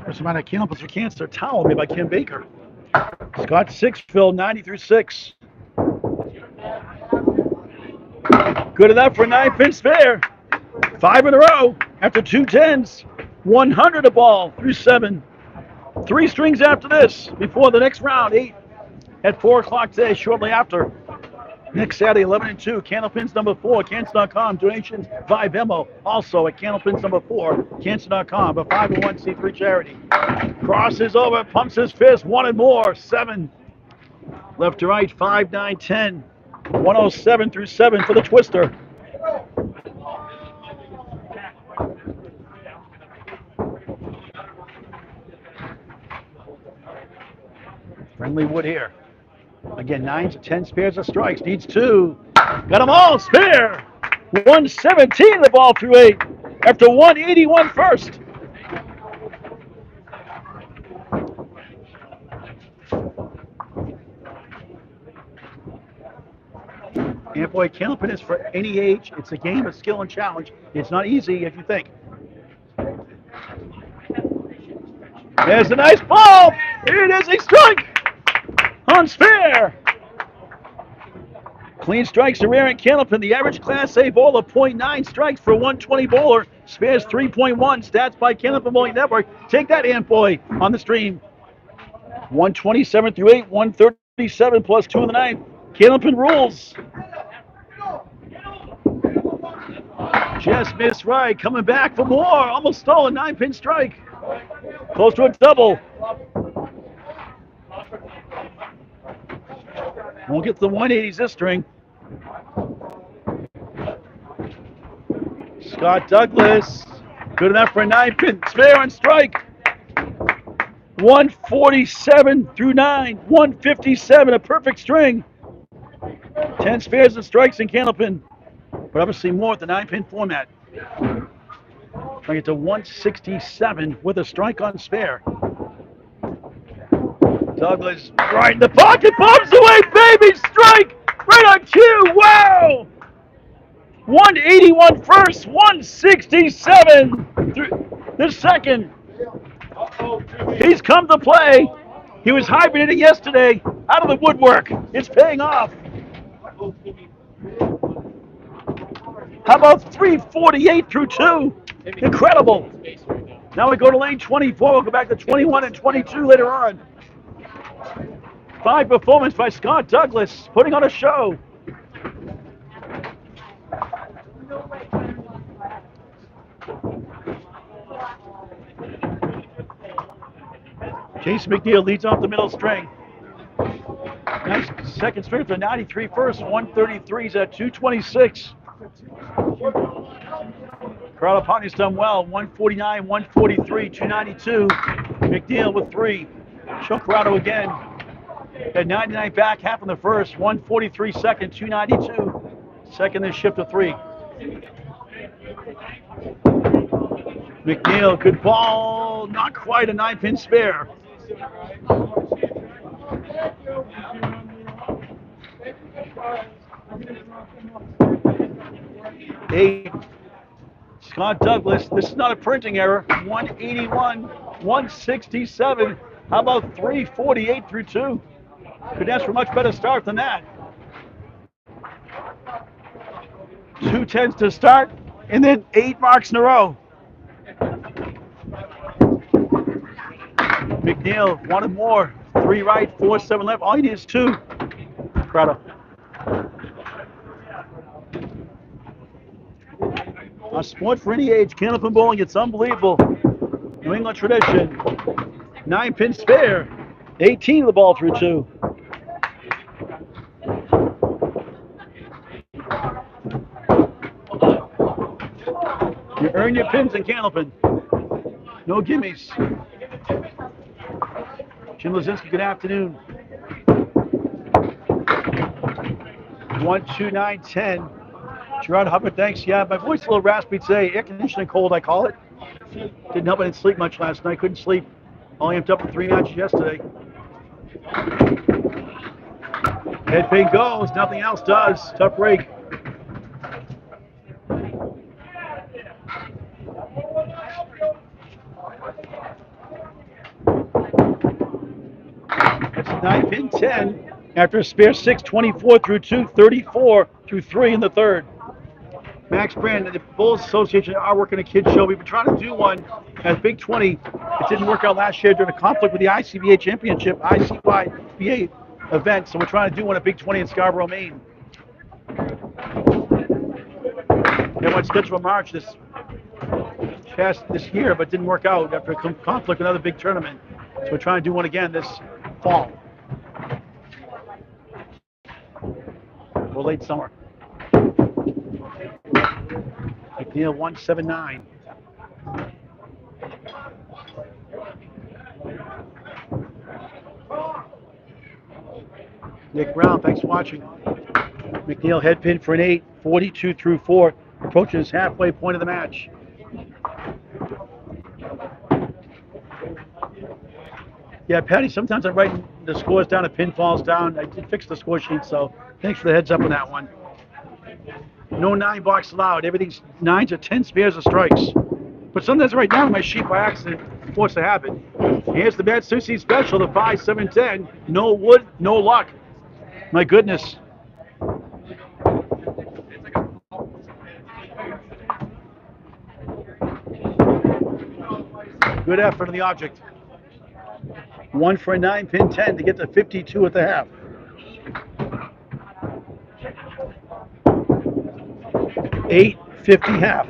S1: First amount of Candlepins for Cancer towel made by Kim Baker. Scott Sixfield, 90 through 6. Good enough for a 9-pin spare. 5 in a row after 2 10s. 100 a ball through 7. 3 strings after this before the next round. 8 at 4 o'clock today, shortly after. Next Saturday, 11 and 2. Candlepins number 4. Cancer.com. Donations via Venmo. Also at Candlepins number 4. Cancer.com. A 501c3 charity. Crosses over, pumps his fist. 1 and more. 7. Left to right. 5, 9, 10. 107 through 7 for the twister. Friendly wood here. Again, 9 to 10 spares of strikes. Needs 2. Got them all. Spare. 117 the ball through 8 after 181 first. And boy, Candlepin is for any age. It's a game of skill and challenge. It's not easy if you think. There's a nice ball. It is a strike on spare. Clean strikes are rare in Candlepin. The average Class A bowler, 0.9 strikes for 120 bowler. Spares 3.1. Stats by Candlepin Bowling Network. Take that, Amboy, on the stream. 127 through 8, 137 plus 2 in the 9th. Candlepin rules. Just missed right. Coming back for more. Almost stole a 9-pin strike. Close to a double. Won't get the 180s this string. Scott Douglas. Good enough for a 9-pin. Spare on strike. 147 through 9. 157. A perfect string. 10 spares and strikes in Candlepin. But obviously more at the 9-pin format. Trying to get to 167 with a strike on spare. Douglas right in the pocket, bombs away, baby, strike! Right on cue, wow! 181 first, 167 through the second. He's come to play. He was hibernating yesterday, out of the woodwork. It's paying off. How about 348 through 2? Incredible. Now we go to lane 24. We'll go back to 21 and 22 later on. Fine performance by Scott Douglas, putting on a show. Jason McNeil leads off the middle string. Nice second string for 93 first, 133's at 226. Corrado Pani's done well, 149, 143, 292. McNeil with 3. Show Corrado again. At 99 back, half in the first, 143 second, 292. Second, this shift to 3. McNeil, good ball, not quite a 9-pin spare. Eight. Scott Douglas, this is not a printing error. 181, 167. How about 348 through 2? Could ask for a much better start than that. 2 10s to start, and then 8 marks in a row. McNeil wanted more. 3 right, 4 7 left. All you need is 2. Corrado. A sport for any age. Candlepin bowling, it's unbelievable. New England tradition. 9-pin spare. 18 of the ball through 2. You earn your pins in Candlepin. No gimmies. Jim Lazinski, good afternoon. 1, 2, 9, 10. Gerard Hubbard, thanks. Yeah, my voice is a little raspy today. Air conditioning cold, I call it. Didn't help I didn't sleep much last night. Couldn't sleep. Only amped up for 3 matches yesterday. Head pin goes. Nothing else does. Tough break. It's 9-pin 10. After a spare 6, 24 through 2, 34 through 3 in the third. Max Brand, the Bulls Association are working a kids show. We've been trying to do one at Big 20. It didn't work out last year during a conflict with the ICBA Championship, ICYBA event. So we're trying to do one at Big 20 in Scarborough, Maine. They went scheduled for March this year, but didn't work out after a conflict with another big tournament. So we're trying to do one again this fall. Or late summer. McNeil 179. Nick Brown, thanks for watching. McNeil head pin for an 8, 42 through 4, approaching his halfway point of the match. Yeah, Patty, sometimes I'm writing the scores down, a pin falls down. I did fix the score sheet, so thanks for the heads up on that one. No 9 box allowed. Everything's 9s or 10 spares or strikes. But sometimes I write down on my sheet by accident, force of habit. Here's the Bad Sushi Special, the 5, 7, 10. No wood, no luck. My goodness. Good effort on the object. 1 for a 9-pin 10 to get to 52 at the half. 8:50 half.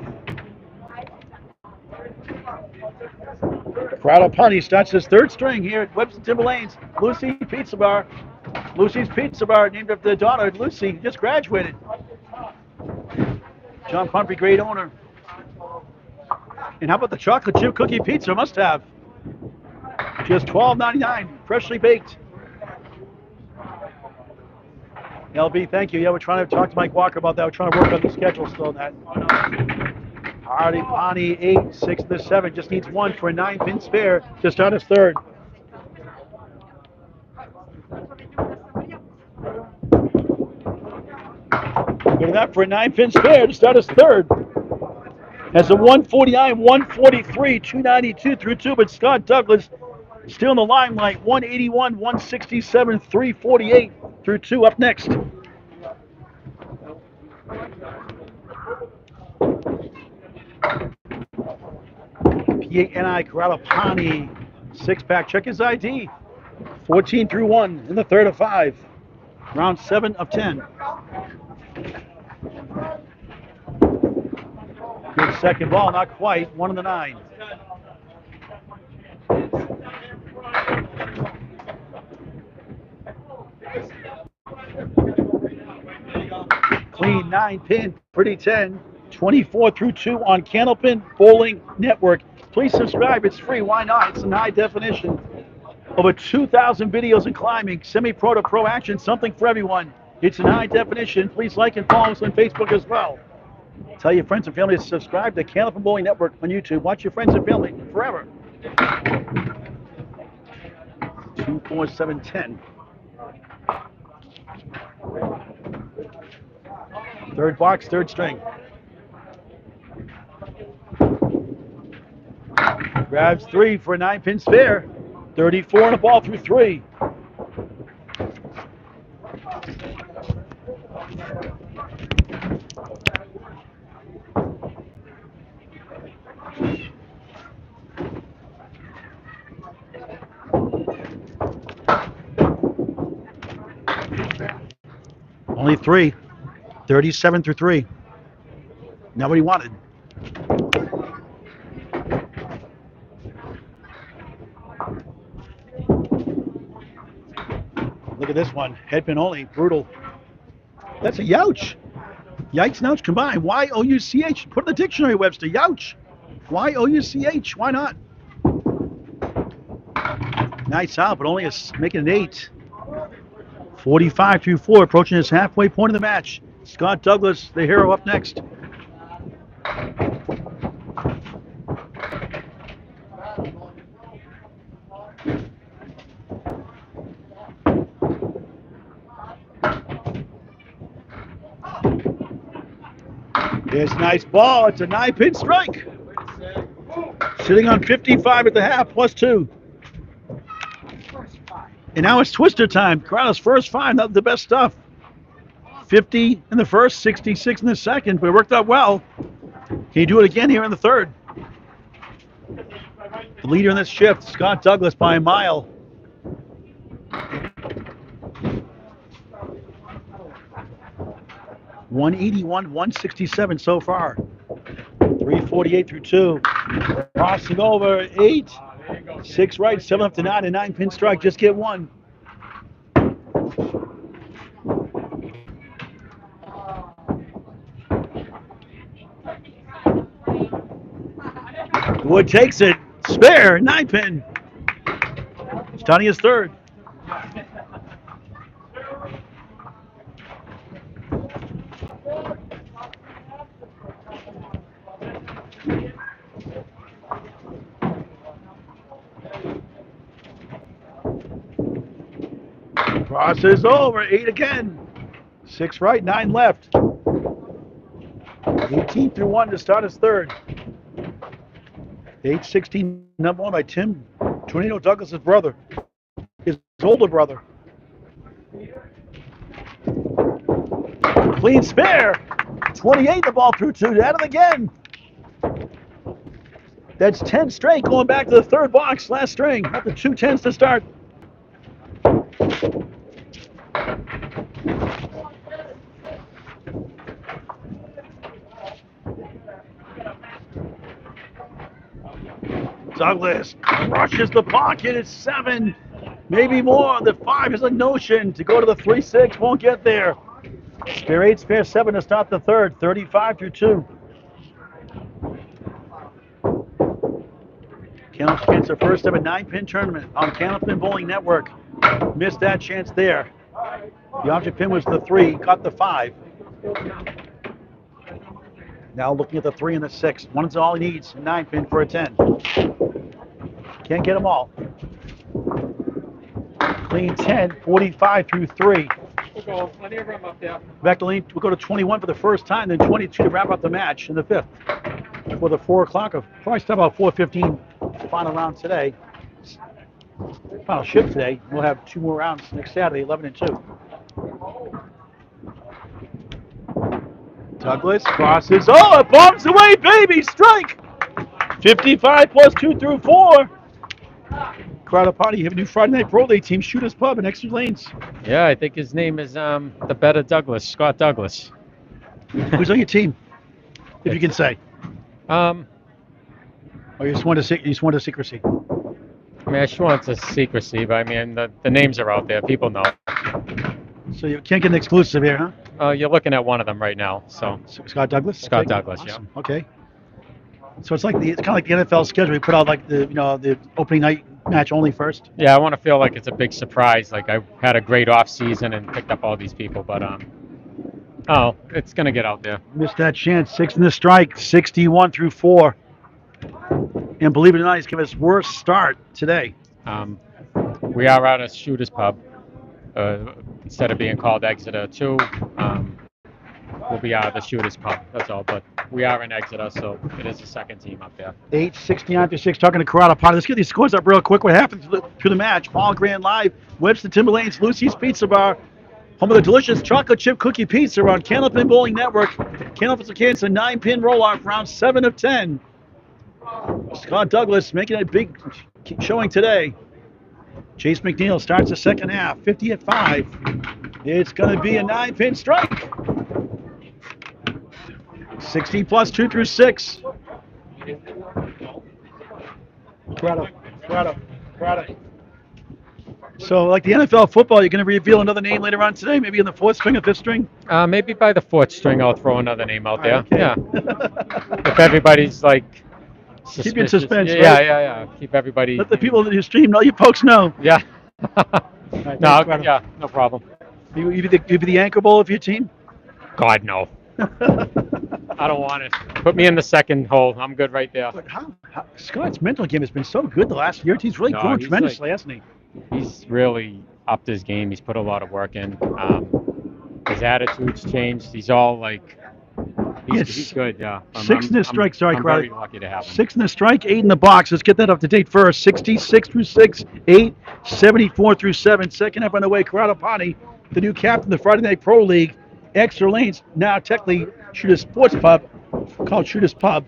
S1: Corrado Pani starts his third string here at Webster Timberlanes. Luci Pizza Bar. Luci's Pizza Bar, named after their daughter, Luci, who just graduated. John Pumphrey, great owner. And how about the chocolate chip cookie pizza? Must have. Just $12.99, freshly baked. LB, thank you. Yeah, we're trying to talk to Mike Walker about that. We're trying to work on the schedule still on that. Hardy Pani 8, 6 to 7. Just needs one for a 9-pin spare to start his third. Good enough for a 9-pin spare to start his third. Has a 149, 143, 292 through 2, but Scott Douglas still in the limelight. 181, 167, 348 through 2 up next. Pani Corrado Pani 6-pack. Check his ID. 14 through 1 in the third of 5. Round 7 of 10. Good second ball, not quite. 1 in the 9. Clean 9-pin, pretty 10. 24 through 2 on Candlepin Bowling Network. Please subscribe. It's free. Why not? It's in high definition. Over 2,000 videos in climbing, semi-pro to pro action, something for everyone. It's in high definition. Please like and follow us on Facebook as well. Tell your friends and family to subscribe to Candlepin Bowling Network on YouTube. Watch your friends and family forever. 2, 4, 7, 10. Third box, third string. Grabs 3 for a 9-pin spare. 34 on the ball through 3. Only 3. 37 through 3. Not what he wanted. Look at this one. Headpin only. Brutal. That's a youch. Yikes and ouch combined. Y-O-U-C-H. Put in the dictionary, Webster. Youch. Y-O-U-C-H. Why not? Nice out, but only making an 8. 45 through 4, approaching his halfway point of the match. Scott Douglas, the hero, up next. It's a nice ball. It's a 9-pin strike. Sitting on 55 at the half, plus 2. And now it's twister time. Corrado's first 5, not the best stuff. 50 in the first, 66 in the second, but it worked out well. Can you do it again here in the third? The leader in this shift, Scott Douglas, by a mile. $181, $167 so far. 348 through 2. Crossing over 8. 6 right, 7 up to 9, a 9-pin strike. Just get 1. Wood takes it. Spare, 9-pin. Starting his third. Crosses over, 8 again. 6 right, 9 left. 18 through 1 to start his third. 8-16, number 1 by Tim Tornado Douglas' brother, his older brother. Clean spare. 28, the ball through 2. At it again. That's 10 straight going back to the third box, last string. After 2 10s to start. Douglas crushes the pocket. It's 7, maybe more. The 5 is a notion to go to the 3-6. Won't get there. Spare 8, spare 7 to start the third. 35 through 2. Candlepin gets their first ever 9-pin tournament on Candlepin Bowling Network. Missed that chance there. The object pin was the 3, got the 5. Now looking at the 3 and the 6. One is all he needs. 9-pin for a 10. Can't get them all. Clean 10, 45 through 3.
S2: We'll go. Plenty of room up there.
S1: Back to lane, we'll go to 21 for the first time, then 22 to wrap up the match in the 5th. For the 4 o'clock of, probably start about 4:15 final round today. Final shift today. We'll have 2 more rounds next Saturday, 11 and 2. Douglas crosses. Oh, it bombs away, baby! Strike! 55 plus 2 through 4. Corrado Pani, you have a new Friday Night Pro League team, Shooters Pub in Extra Lanes.
S3: Yeah, I think his name is the better Douglas, Scott Douglas.
S1: Who's on your team, if you can say?
S3: Um,
S1: Or you just want a secrecy?
S3: I mean, I just want it's a secrecy, but I mean, the names are out there. People know.
S1: So you can't get an exclusive here, huh?
S3: You're looking at one of them right now, so.
S1: Scott Douglas?
S3: Scott
S1: Okay.
S3: Douglas,
S1: Awesome. Yeah. Okay. So it's like it's kind of like the NFL schedule. We put out like the opening night match only first.
S3: Yeah, I want to feel like it's a big surprise. Like I had a great off season and picked up all these people, but oh, it's gonna get out there.
S1: Missed that chance. 6 in the strike. 61 through 4. And believe it or not, he's given us worst start today.
S3: We are out at Shooters Pub. Instead of being called Exeter 2, we'll be out of the Shooters Pub. That's all. But we are in Exeter, so it is the second team up there.
S1: 8:69 through 6. Talking to Corrado Potter. Let's get these scores up real quick. What happened through the match? Paul Grand Live, Webster Timberlanes, Luci's Pizza Bar, home of the delicious chocolate chip cookie pizza on Candlepin Bowling Network. Candlepins Kansas, a 9-pin roll-off, round 7 of 10. Scott Douglas making a big showing today. Chase McNeil starts the second half, 50 at 5. It's going to be a 9-pin strike. 60 plus 2 through 6. Corrado. So, like the NFL football, you're going to reveal another name later on today, maybe in the 4th string or 5th string?
S3: Maybe by the 4th string, I'll throw another name out there.
S1: Okay.
S3: Yeah. If everybody's like.
S1: Keep you in suspense,
S3: Yeah,
S1: right?
S3: yeah. Keep everybody.
S1: Let the people that you stream know, you folks know.
S3: Yeah.
S1: Right,
S3: No,
S1: Corrado.
S3: yeah, no problem.
S1: You be the anchor bowl of your team?
S3: God, no. I don't want it. Put me in the second hole. I'm good right there.
S1: But how Scott's mental game has been so good the last year. He's really grown
S3: he's
S1: tremendously, hasn't he?
S3: He's really upped his game. He's put a lot of work in. His attitude's changed. He's all like, he's good, yeah.
S1: 6 in the strike, sorry,
S3: I'm
S1: Corrado.
S3: very lucky to have him.
S1: 6 in the strike, 8 in the box. Let's get that up to date first. 66 through 6, 8, 74 through 7. Second half on the way. Corrado Pani, the new captain of the Friday Night Pro League. Extra Lanes, now technically Shooters Sports Pub, called Shooters Pub.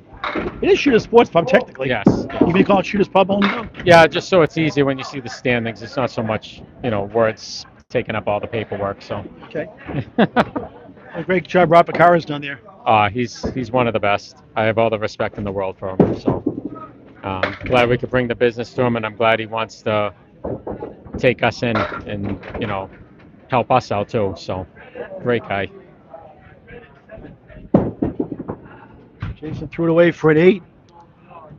S1: It is Shooters Sports Pub, technically.
S3: Yes.
S1: You can call it Shooters Pub only, though?
S3: Yeah, just so it's easier when you see the standings. It's not so much, words taking up all the paperwork. So.
S1: Okay. A great job Rob Picara's done there.
S3: He's one of the best. I have all the respect in the world for him. So glad we could bring the business to him, and I'm glad he wants to take us in and help us out too. So great guy.
S1: Jason threw it away for an 8.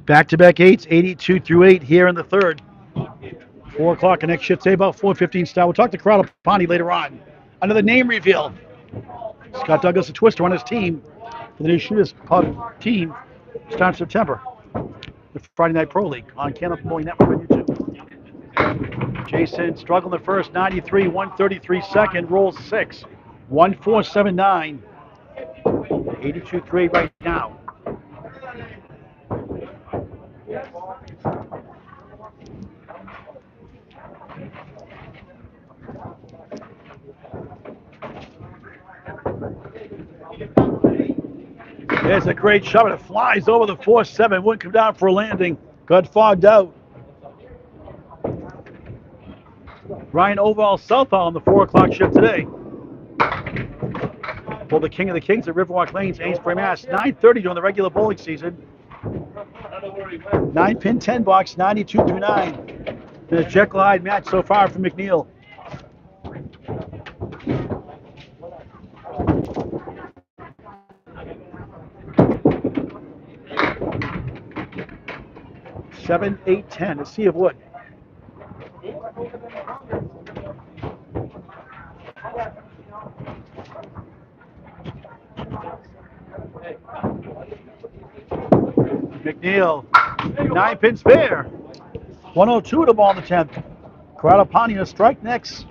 S1: Back-to-back 8s, 82 through 8 here in the third. 4 o'clock the next shift today, about 4:15 style. We'll talk to Corrado Pani later on. Another name reveal. Scott Douglas, a twister on his team for the new Shooters Pub team. Starts September. The Friday Night Pro League on Candlepin Bowling Network on YouTube. Jason struggled in the first, 93, 133 second, rolls 6, 1479, 82-3 right now. There's a great shot. It flies over the 4-7. Wouldn't come down for a landing. Got fogged out. Ryan Oval Southall on the 4 o'clock shift today. For the King of the Kings at Riverwalk Lanes, Amesbury, Mass. 9:30 during the regular bowling season.
S2: know where he went.
S1: 9-pin 10 box, 92 through 9. The check glide match so far for McNeil. Seven, 8, 10. A sea of wood. McNeil, 9-pin spare. 102 to ball in the 10th. Corrado Pani a strike next.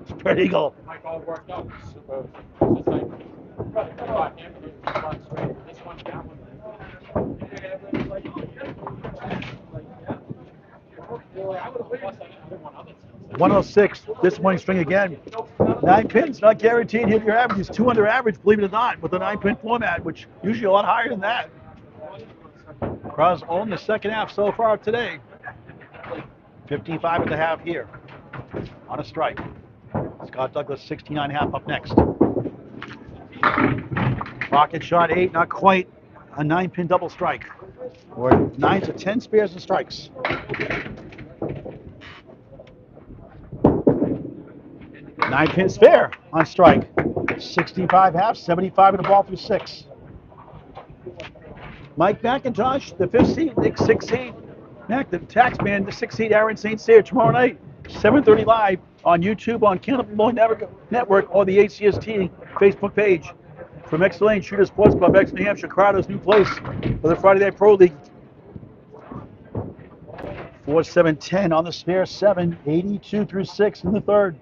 S1: Spread eagle.
S3: Mike all worked out. Super. It's just like, I thought hamburgers was one straight. This one, that one.
S1: 106. This morning string again. 9 pins, not guaranteed hit your average. It's 2 under average, believe it or not, with the 9-pin format, which usually a lot higher than that. Cross owned the second half so far today. 55 and a half here on a strike. Scott Douglas 69.5 up next. Pocket shot 8, not quite a 9-pin double strike. Or 9 to 10 spares and strikes. Nine-pin spare on strike. 65 half, 75 in the ball through 6. Mike McIntosh, the 5th seed, Nick 6th seed. Mac, the tax man, the 6th seed, Aaron St. Cyr tomorrow night, 7:30 live on YouTube, on Candlepin Network, or the ACST Facebook page. From X Lane Shooter Sports Club, X New Hampshire, Corrado's new place for the Friday Night Pro League. 4-7-10 on the spare 7, 82 through 6 in the third.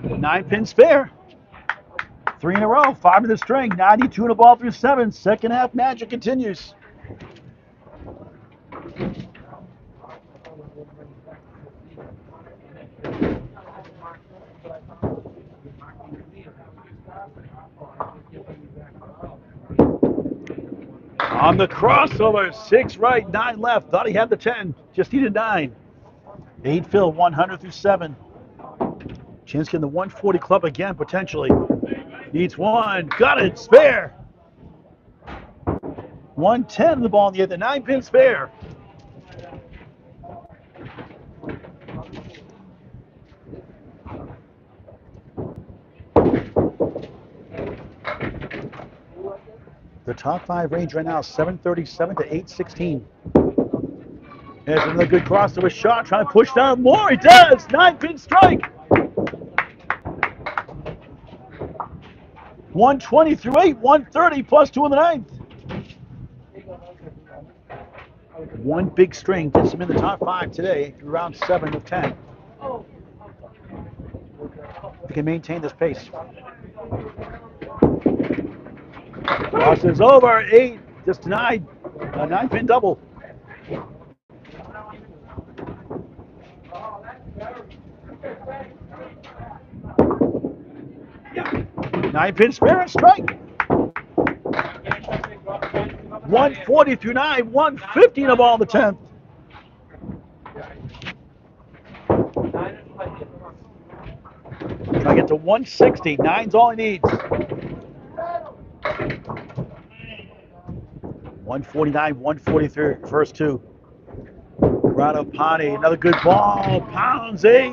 S1: Nine-pin spare. 3 in a row, 5 in the string, 92 in the ball through 7. Second half magic continues. On the crossover, 6 right, 9 left. Thought he had the 10, just needed 9. 8 fill, 100 through 7. Chance getting the 140 club again, potentially. Needs 1, got it, spare. 110 the ball in the 8th, the 9-pin spare. The top 5 range right now, 737 to 816. There's another good crossover shot, trying to push down more. He does! 9-pin strike! 120 through 8, 130 plus 2 in the 9th. One big string gets him in the top 5 today through round 7 of 10. He can maintain this pace. Crosses over, 8, just denied. A 9-pin double. Nine-pin spare and strike. 140 through 9, 150 in the ball in the 10th. Try to get to 160. 9's all he needs. 149, 143, first 2. Corrado Pani, another good ball. Pounds 8.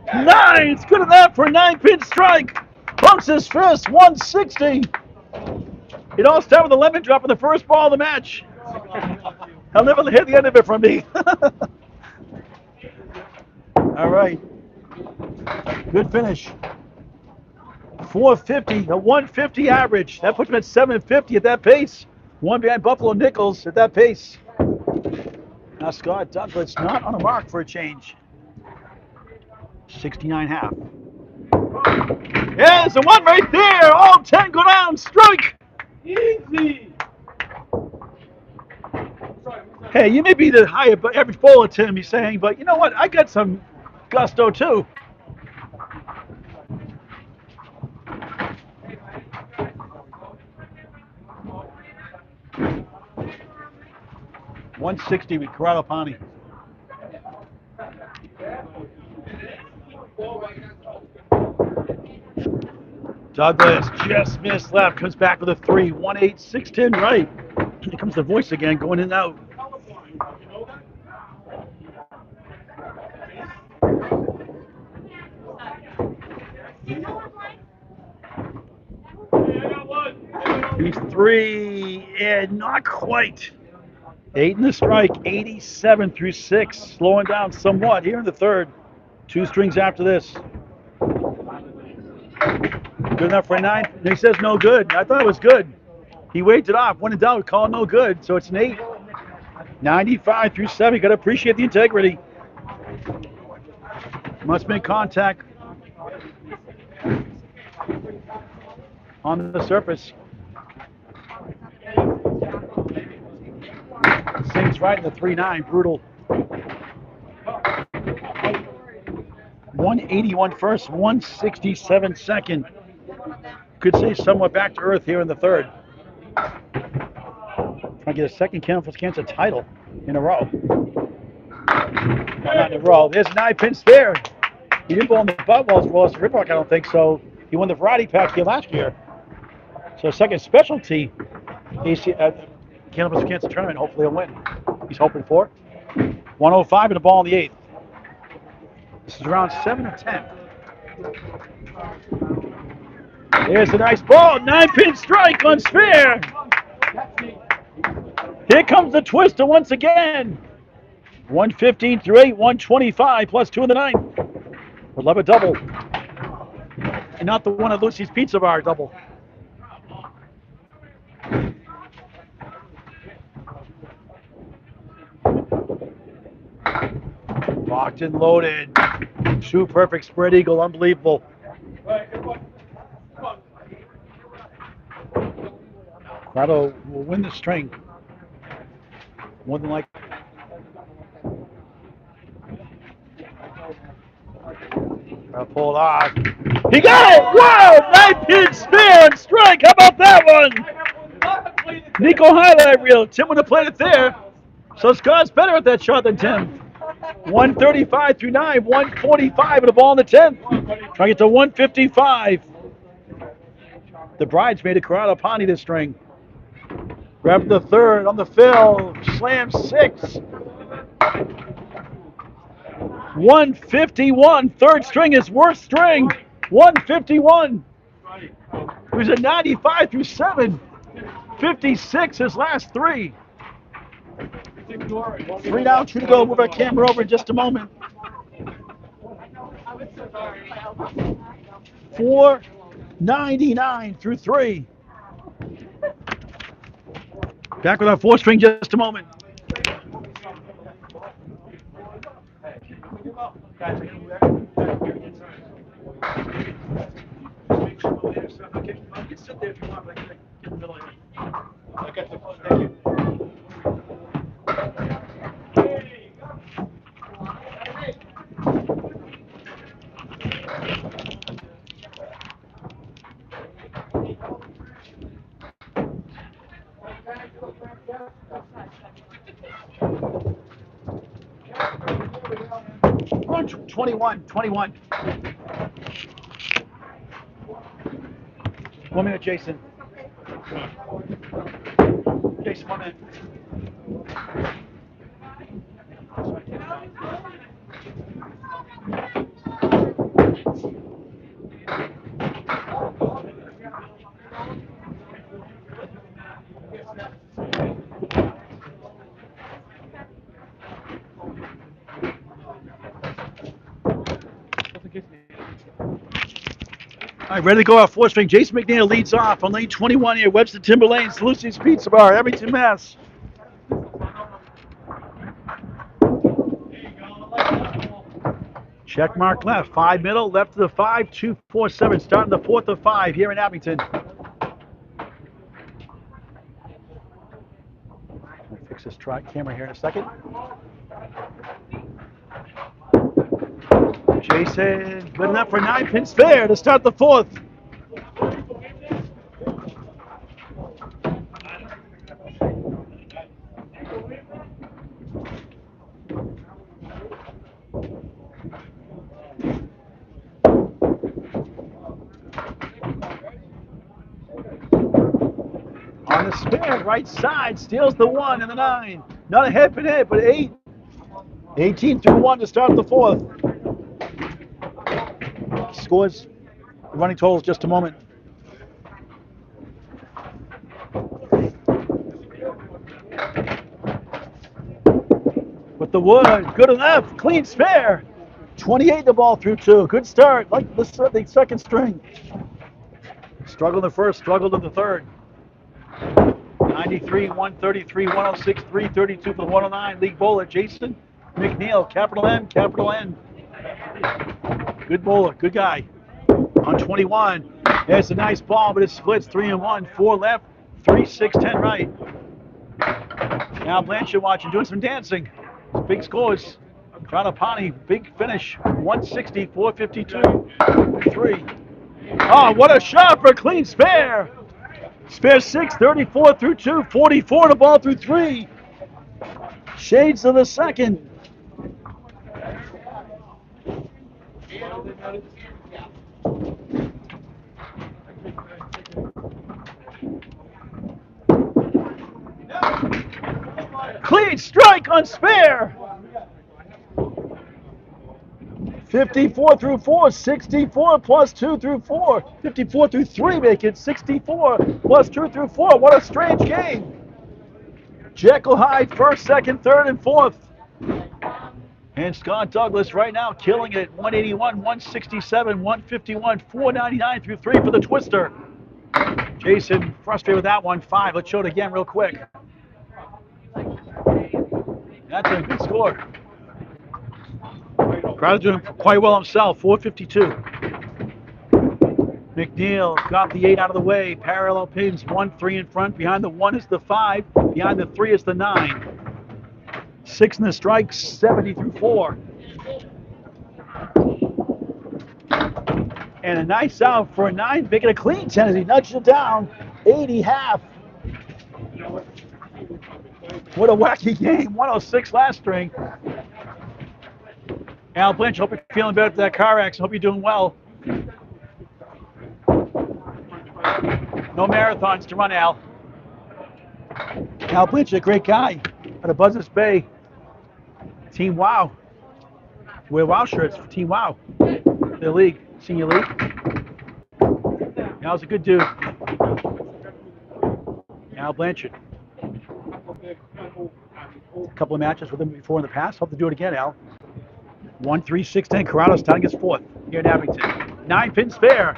S1: 9's good enough for a 9-pin strike. Bumps his fist, 160. It all started with a lemon drop in the first ball of the match. I'll never hear the end of it from me. All right. Good finish. 450, a 150 average. That puts him at 750 at that pace. One behind Buffalo Nichols at that pace. Now Scott Douglas not on a mark for a change. 69.5. There's the one right there. All 10 go down. Strike.
S2: Easy.
S1: Hey, you may be the higher average bowler, Tim, he's saying, but you know what? I got some gusto too. 160 with Corrado Pani. Douglas just missed left, comes back with a 3, 1-8, 6-10 right. Here comes the voice again, going in and out. He's 3 and not quite. 8 in the strike, 87 through 6, slowing down somewhat here in the third. 2 strings after this. Good enough for a 9. He says no good. I thought it was good. He waved it off. When in doubt, call no good. So it's an 8. 95 through 7. You got to appreciate the integrity. Must make contact on the surface. Sings right in the 3-9. Brutal. 181 first, 167 second. Could say somewhat back to earth here in the third. Trying to get a second Candlepins Cancer title in a row. No, not in a row. There's a 9-pin spare. He didn't bowl in the butt walls for us, Riplock, I don't think so. He won the variety pack here last year. So second specialty Candlepins Cancer tournament. Hopefully he'll win. He's hoping for. 105 and a ball in the 8th. This is round 7 of 10. There's a nice ball. 9-pin strike on spare. Here comes the twister once again. 115 through 8, 125 plus 2 in the 9. Would love a double. And not the one at Luci's Pizza Bar double. Locked and loaded. 2 perfect spread eagle. Unbelievable. Corrado will win the string. More than likely. Pulled off. He got it! Wow! 9-pin spare and strike. How about that one? Nico highlight reel. Tim would have played it there. So Scott's better at that shot than Tim. 135 through 9, 145 with a ball in the 10th. Trying to get to 155. The bridesmaid of Corrado Pani this string. Grab the third on the fill. Slam 6. 151. Third string is worst string. 151. It was a 95 through 7. 56 his last 3. 3 down, 2 to go. Move our camera over in just a moment. 499 through 3. Back with our 4 string just a moment. We're on 21. 1 minute, Jason. Jason, 1 minute. All right, ready to go our 4 string. Jason McNeil leads off on lane 21 here. Webster Timberlanes, Luci's Pizza Bar, Abington, Mass. Check mark left, 5 middle, left to the 5, 2, 4, 7. Starting the 4th of 5 here in Abington. I'll fix this camera here in a second. Jason, good enough for a 9-pin spare to start the 4th. spare, right side, steals the 1 and the 9. Not a head pin hit, but 8. 18 through 1 to start the 4th. Scores, running totals, just a moment. With the wood, good enough, clean spare. 28 the ball through 2. Good start, like the second string. Struggled in the first, struggled in the third. 93, 133, 106, 332 for the 109. League bowler, Jason McNeil, capital M, capital N. Good bowler, good guy. On 21, there's a nice ball, but it splits 3 and 1, 4 left, 3, 6, 10 right. Now Blanchard watching, doing some dancing. Big scores. Corrado Pani, big finish, 160, 452, 3. Oh, what a shot for a clean spare. Spare 6, 34 through 2, 44 the ball through 3. Shades of the second. Clean strike on spare. 54 through 4, 64 plus 2 through 4. 54 through 3 make it 64 plus 2 through 4. What a strange game. Jekyll Hyde first, second, third, and fourth. And Scott Douglas right now killing it. 181, 167, 151, 499 through 3 for the twister. Jason frustrated with that one. 5. Let's show it again real quick. That's a good score. Corrado doing quite well himself, 452. McNeil got the 8 out of the way. Parallel pins, 1, 3 in front. Behind the 1 is the 5. Behind the 3 is the 9. 6 in the strike, 70 through 4. And a nice out for a 9, making a clean 10 as he nudged it down. 80 half. What a wacky game. 106 last string. Al Blanch, hope you're feeling better after that car accident. Hope you're doing well. No marathons to run, Al. Al Blanch, a great guy out of Buzzards Bay. Team Wow. Wear Wow shirts for Team Wow. Their league, senior league. Al's a good dude. Al Blanchard. A couple of matches with him before in the past. Hope to do it again, Al. 1, 3, 6, 10. Corrado's tying his 4th here in Abington. 9-pin spare.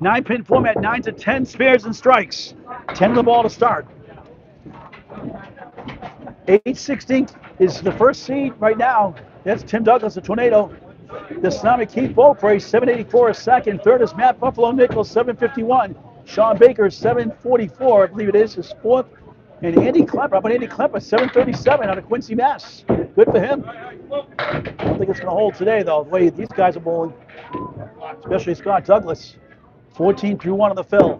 S1: 9-pin format, 9 to 10 spares and strikes. 10 of the ball to start. 816 is the first seed right now. That's Tim Douglas, the Tornado. The Tsunami Keith Beaupre, 784 is second. Third is Matt Buffalo Nichols, 751. Sean Baker, 744, I believe it is, his 4th. And Andy Klepper, up on Andy Klepper, 737 out of Quincy, Mass. Good for him. I don't think it's going to hold today, though, the way these guys are bowling. Especially Scott Douglas. 14 through 1 on the fill.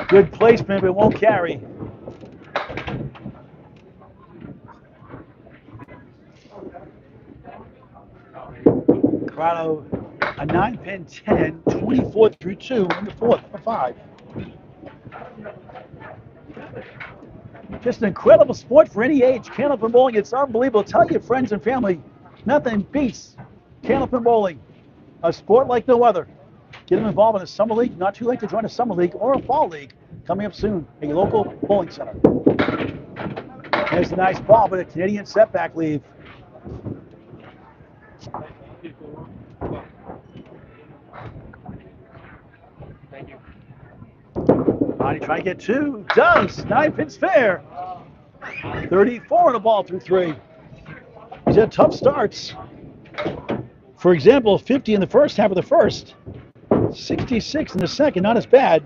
S1: Good placement, but it won't carry. Corrado, a 9-pin 10, 24 through 2 in the 4th for 5. Just an incredible sport for any age. Candlepin bowling, it's unbelievable. Tell your friends and family, nothing beats Candlepin bowling. A sport like no other. Get them involved in a summer league. Not too late to join a summer league or a fall league. Coming up soon, a local bowling center. There's a nice ball, but a Canadian setback leave. Pani trying to get 2. Does. 9-pin fair. 34 on the ball through 3. He's had tough starts. For example, 50 in the first half of the first. 66 in the second, not as bad.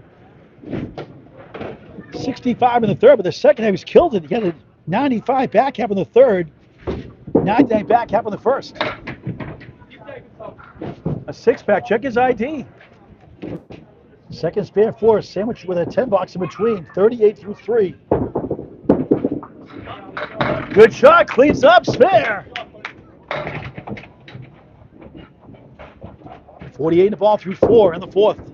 S1: 65 in the third, but the second half he's killed it. He got a 95 back half in the third. 99 back half in the first. A 6-pack. Check his ID. Second spare 4, sandwich with a 10 box in between. 38 through 3. Good shot, cleans up, spare. 48 in the ball through 4 in the 4th.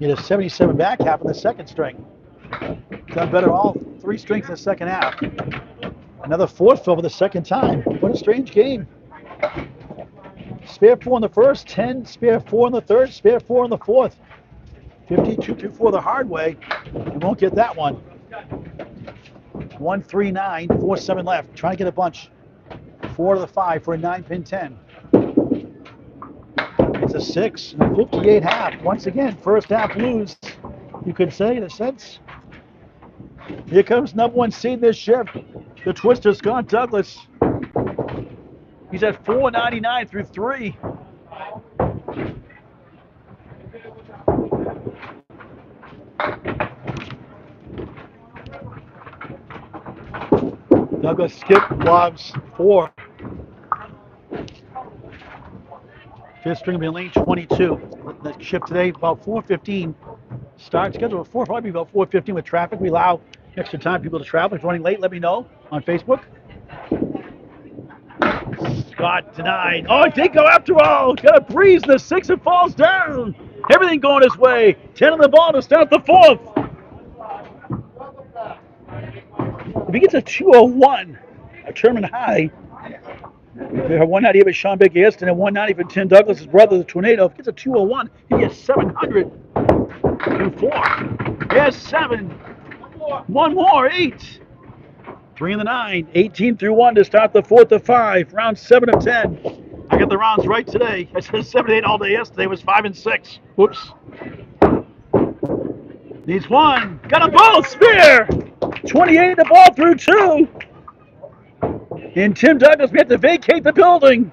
S1: Get a 77 back half in the second string. Done better all 3 strings in the second half. Another fourth fill for the second time. What a strange game. Spare 4 in the first, 10, spare 4 in the third, spare 4 in the fourth. 52-4 the hard way. You won't get that one. 1-3-9, 4-7 left. Trying to get a bunch. 4 to the 5 for a 9-pin 10. It's a 6 and a 58 half. Once again, first half lose, you could say, in a sense. Here comes number 1 seed in this shift, the Twister, Scott Douglas. He's at 499 through 3. Douglas skip lobs 4. Fifth string will be in lane 22. The ship today about 4:15. Start schedule at 4, probably about 4:15 with traffic. We allow extra time for people to travel. If you're running late, let me know on Facebook. Scott denied. Oh, it did go after all. Got a breeze in the 6 and falls down. Everything going his way. 10 on the ball to start the 4th. If he gets a 201, a tournament high, we have 198 with Sean Baker yesterday and 190 for Tim Douglas, his brother, the Tornado. If he gets a 201, he gets 700 through 4. Yes, 7. One more, 8. 3 in the 9. 18 through 1 to start the 4th of 5. Round 7 of 10. I got the rounds right today. I said 7 8 all day yesterday. It was 5 and 6. Whoops. Needs 1. Got a ball spear. 28 the ball through 2. And Tim Douglas, we have to vacate the building.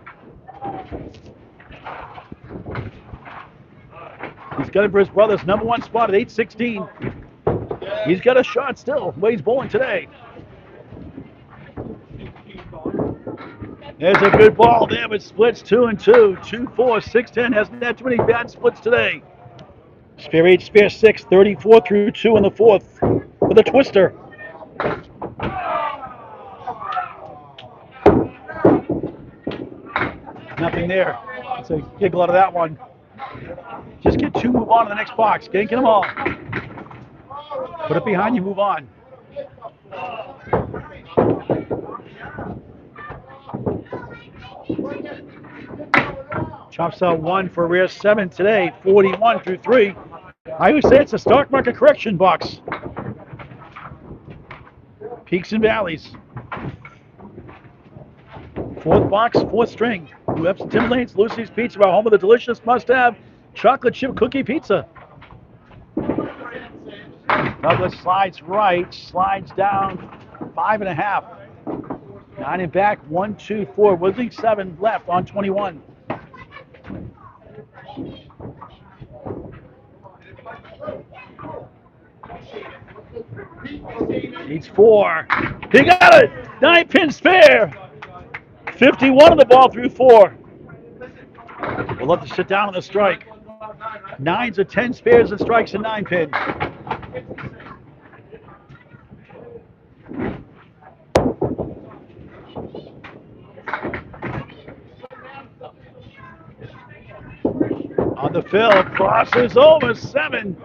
S1: He's got it for his brother's number 1 spot at 8-16. He's got a shot still. The way he's bowling today. There's a good ball there, but splits 2 and 2. 2-4, 6-10. Hasn't had too many bad splits today. Spare 8, spare 6. 34 through 2 in the 4th with a twister. Nothing there. It's a giggle out of that one. Just get 2, move on to the next box. Can't get them all. Put it behind you, move on. Chops out 1 for a rare 7 today, 41 through 3. I would say it's a stock market correction box. Peaks and valleys. 4th box, 4th string. Webster, Tim Lane's Luci's Pizza Bar, home of the delicious must-have chocolate chip cookie pizza. Douglas slides right, slides down 5.5. 9 and back, 1, 2, 4. Woodley 7 left on 21. Needs 4. He got it! 9-pin spare. 51 on the ball through 4. We'll have to sit down on the strike. 9s are 10 spares and strikes and 9-pin. On the fill, crosses over 7.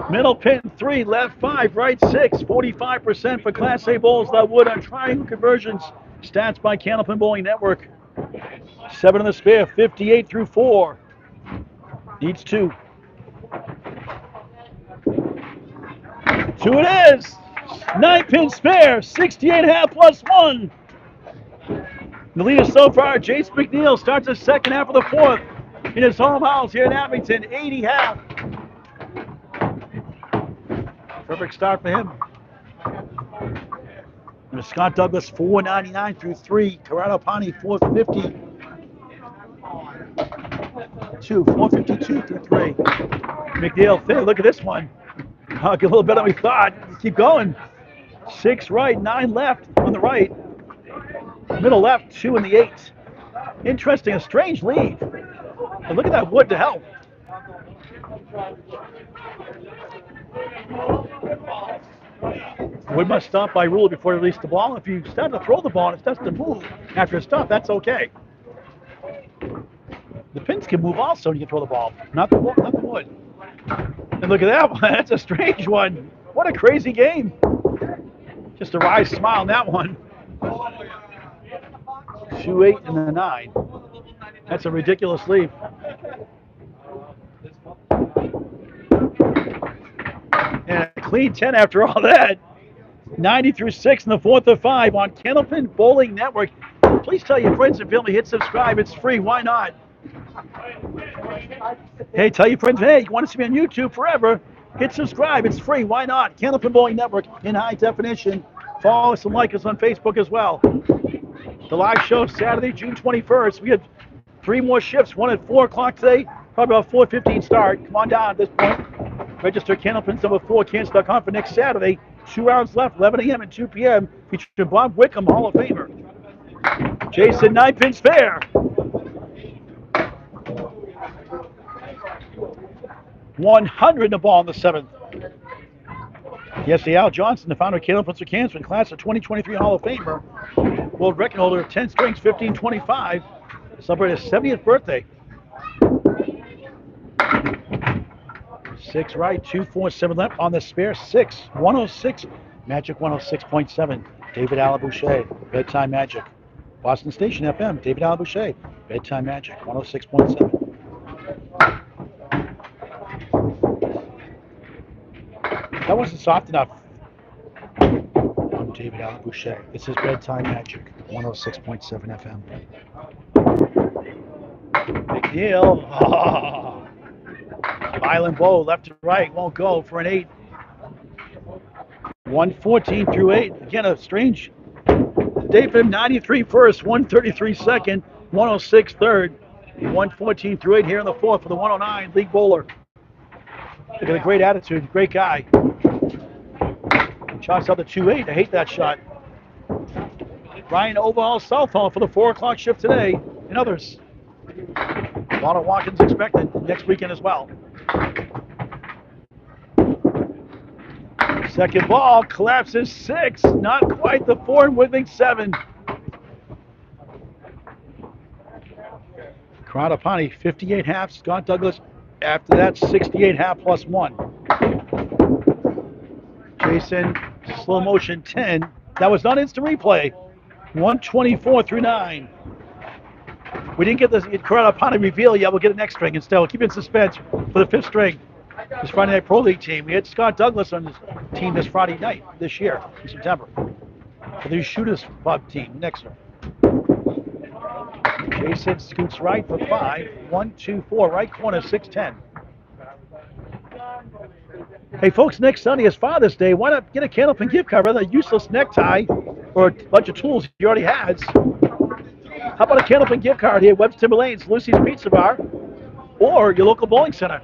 S1: Middle pin 3, left 5, right 6. 45% for Class A bowls that wood on triangle conversions. Stats by Candlepin Bowling Network. 7 in the spare, 58 through 4. Needs 2. 2 it is. 9-pin spare, 68 half plus 1. The leader so far, Jace McNeil, starts the second half of the 4th in his home house here in Abington, 80 half. Perfect start for him. And Scott Douglas, 499 through 3. Corrado Pani, 450. 452 through 3. McNeil, thin. Look at this one. A little better than we thought. Keep going. 6 right, 9 left on the right. Middle left, 2 in the 8. Interesting, a strange lead. But look at that wood to help. Wood must stop by rule before you release the ball. If you start to throw the ball and it starts to move after a stop, that's okay. The pins can move also when you can throw the ball, not the wood. And look at that one. That's a strange one. What a crazy game. Just a wry smile on that one. 2-8 and the 9. That's a ridiculous lead. And a clean 10 after all that. 90 through 6 in the 4th of 5 on Candlepin Bowling Network. Please tell your friends and family, hit subscribe. It's free. Why not? Hey, tell your friends, hey, you want to see me on YouTube forever? Hit subscribe. It's free. Why not? Candlepin Bowling Network in high definition. Follow us and like us on Facebook as well. The live show Saturday, June 21st. We have 3 more shifts. One at 4 o'clock today, probably about 4:15 start. Come on down at this point. Register Candlepins number 4, Cans.com for next Saturday. 2 rounds left, 11 a.m. and 2 p.m. Featuring Bob Wickham, Hall of Famer. Jason 9-pins fair. 100 in the ball in the 7th. Yesterday, Al Johnson, the founder of Candlepins for Cancer, class of 2023 Hall of Famer, world record holder of 10 strings, 1525, celebrated his 70th birthday. 6 right, 2, 4, 7 left on the spare 6. 106, Magic 106.7. David Alabouche, Bedtime Magic. Boston Station FM, David Alabouche, Bedtime Magic 106.7. That wasn't soft enough. I'm David Alabouche. This is Bedtime Magic 106.7 FM. McNeil. Oh. Violent bow, left to right, won't go for an 8. 114 through 8. Again, a strange day for him. 93 first, 133 second, 106 third. 114 through 8 here in the 4th for the 109 league bowler. Look at a great attitude, great guy. Shots out the 2-8. I hate that shot. Ryan Overall Southall for the 4 o'clock shift today, and others. A lot of walk-ins expected next weekend as well. Second ball collapses 6, not quite the 4 and whipping 7. Corrado Pani 58 half. Scott Douglas after that 68 half plus 1. Jason slow motion 10. That was not instant replay. 124 through 9. We didn't get the Corrado Pani reveal yet. We'll get it next string instead. We'll keep it in suspense for the 5th string. This Friday Night Pro League team. We had Scott Douglas on this team this Friday night this year in September. For the Shooters Club team next year. Jason scoots right for 5. 1, 2, 4. Right corner 6-10. Hey folks, next Sunday is Father's Day. Why not get a Candlepin gift card rather than a useless necktie or a bunch of tools he already has? How about a Candlepin gift card here at Webster Lane's Luci's Pizza Bar or your local bowling center?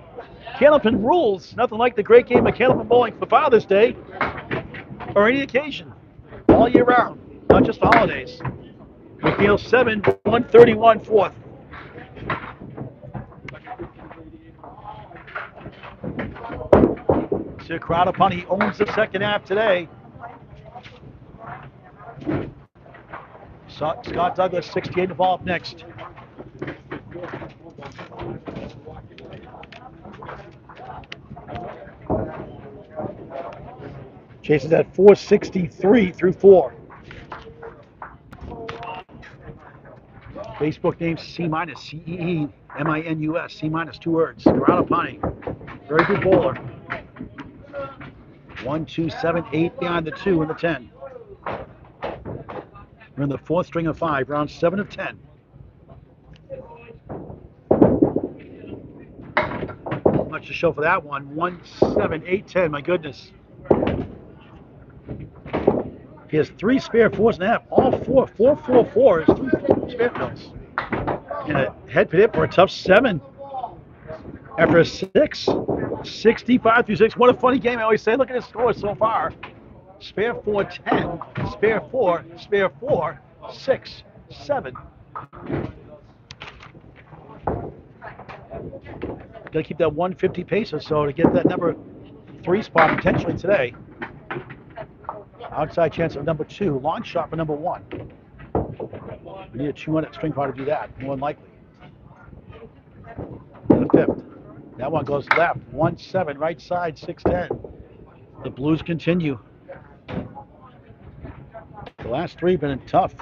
S1: Candlepin rules. Nothing like the great game of Candlepin bowling for Father's Day or any occasion, all year round, not just the holidays. McNeil 7, 131 4th. So Corrado Pani owns the second half today. Scott Douglas 68 to ball up next. Jason's at 463 through 4. Facebook name C-, C-E-E-M-I-N-U-S, C-, 2 words. Corrado Pani, very good bowler. 1, 2, 7, 8 behind the 2 and the 10. We're in the 4th string of 5, round 7 of 10. Much to show for that one. 1, 7, 8, 10. My goodness. He has 3 spare 4s and a half. All 4, 4, 4, 4s, 3 spare fills. And a head pit hit for a tough 7. After a 6, 65 through 6. What a funny game. I always say, look at his score so far. Spare 4, 10. Spare 4, spare 4, 6, 7. Got to keep that 150 pace or so to get that number 3 spot potentially today. Outside chance of number 2. Long shot for number 1. We need a 200 string par to do that, more than likely. The 5th. That one goes left. 1-7, right side, 6-10. The Blues continue. The last three have been tough.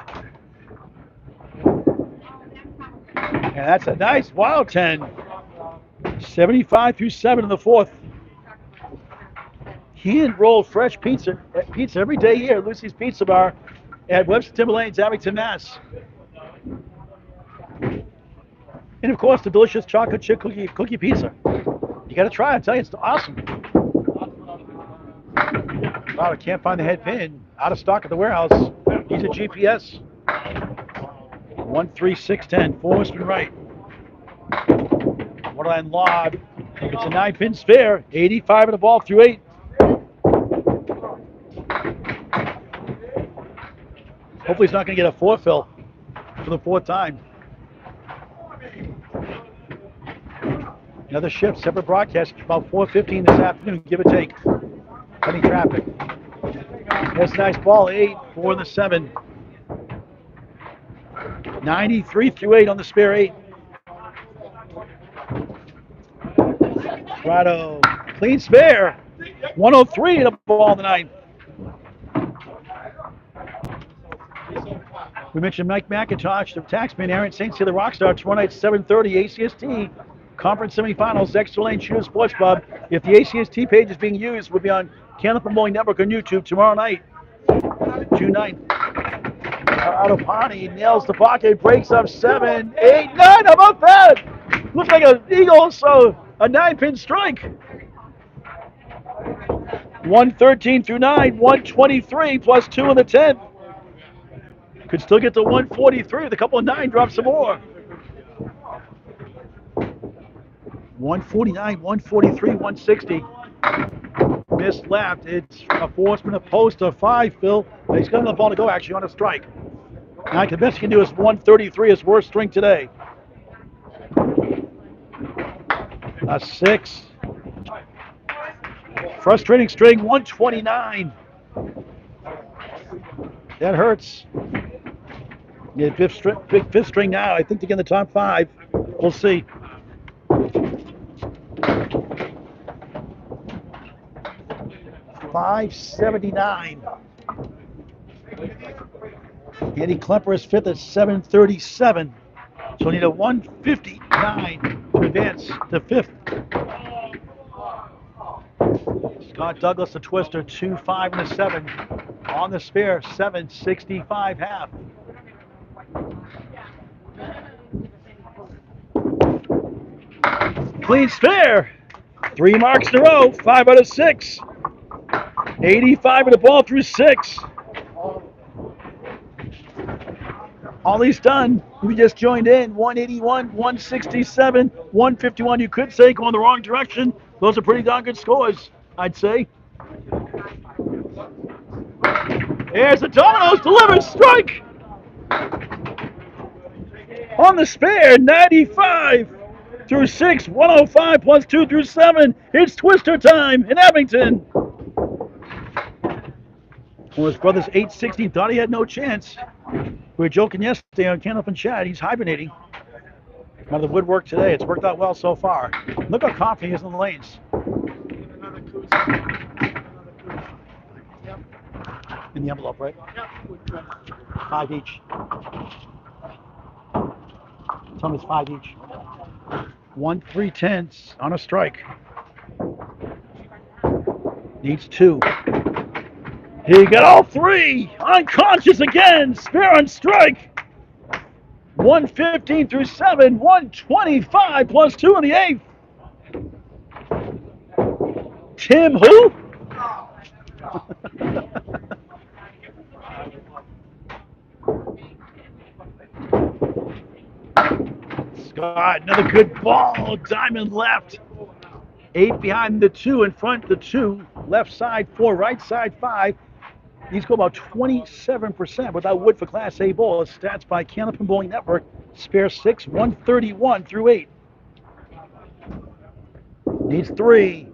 S1: And that's a nice wild 10. 75 through 7 in the fourth. Hand-rolled fresh pizza every day here at Luci's Pizza Bar at Webster Timber Lanes, Abington, Mass. And of course, the delicious chocolate chip cookie pizza. You got to try it. I tell you, it's awesome. Wow, I can't find the head pin. Out of stock at the warehouse. He's a GPS. 1-3-6-10. Forward right. Waterline lob. It's a 9-pin spare. 85 of the ball through 8. Hopefully he's not going to get a four fill for the fourth time. Another shift, separate broadcast, about 4:15 this afternoon, give or take. Any traffic. That's a nice ball, 8, 4 in the 7. 93 through 8 on the spare 8. Corrado, clean spare. 103 in a ball in the 9. We mentioned Mike McIntosh, the taxman, Aaron St. Cyr, the Rockstar, tomorrow night, 7:30, ACST, Conference Semifinals, Extra Lane Shooter Sports Club. If the ACST page is being used, we'll be on Candlepin Bowling Network on YouTube tomorrow night, June 9th. Pani nails the pocket, breaks up 7, 8, 9. How about that? Looks like an eagle, so a 9-pin strike. 113 through 9, 123 plus 2 in the 10th. Could still get to 143 with a couple of 9 drops some more. 149, 143, 160. Missed left. It's a forceman, a post, a 5, Phil. He's got another ball to go actually on a strike. Now the best he can do is 133, his worst string today. A 6. Frustrating string, 129. That hurts. Yeah, fifth string now. I think to get in the top 5. We'll see. $579. Andy Klemper is 5th at 737. So we need a 159 to advance to 5th. Scott Douglas, the twister, 2-5 and a 7. On the spare, 765 half. Clean spare. 3 marks in a row, 5 out of 6. 85 of the ball through 6. All he's done, we just joined in, 181, 167, 151. You could say going the wrong direction. Those are pretty darn good scores, I'd say. Here's the Domino's, delivers, strike! On the spare, 95 through 6, 105 plus 2 through 7. It's twister time in Abington. Well, his brother's 860, thought he had no chance. We were joking yesterday on Candlepin Chat, he's hibernating. Out of the woodwork today, it's worked out well so far. Look how confident he is in the lanes. In the envelope, right? 5 each. Tell me it's 5 each. 1 3/10 on a strike. Needs 2. He got all 3. Unconscious again. Spare on strike. 115 through 7. 125 plus 2 in the 8th. Tim who? Scott, another good ball. Diamond left. 8 behind the 2, in front the 2. Left side 4, right side 5. These go about 27% without wood for Class A ball. Stats by Candlepin Bowling Network. Spare 6, 131 through 8. Needs 3.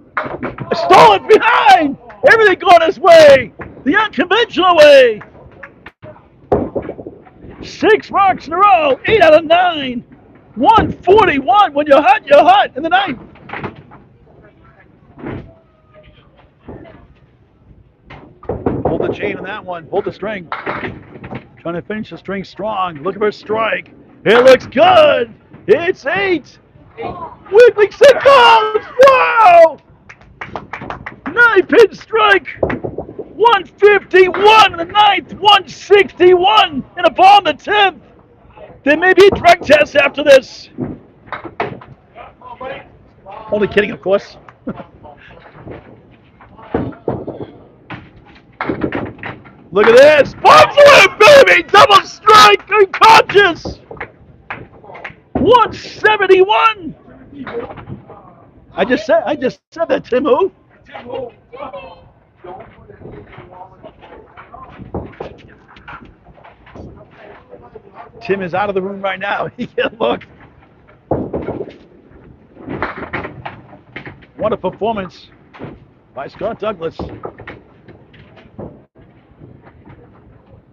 S1: Stolen behind! Everything going his way! The unconventional way! 6 marks in a row, 8 out of 9. 141. When you're hot, you're hot in the 9th. the chain on that one. Pulled the string. Trying to finish the string strong. Looking for a strike. It looks good. It's 8. Wiggling singles. Wow! 9-pin strike. 151 in the 9th. 161 and a ball in the 10th. There may be a drug test after this. Only kidding, of course. Look at this. Bombs away, baby! Double strike! Unconscious! 171! I just said that, Tim. Who? Tim is out of the room right now. He can't look. What a performance by Scott Douglas.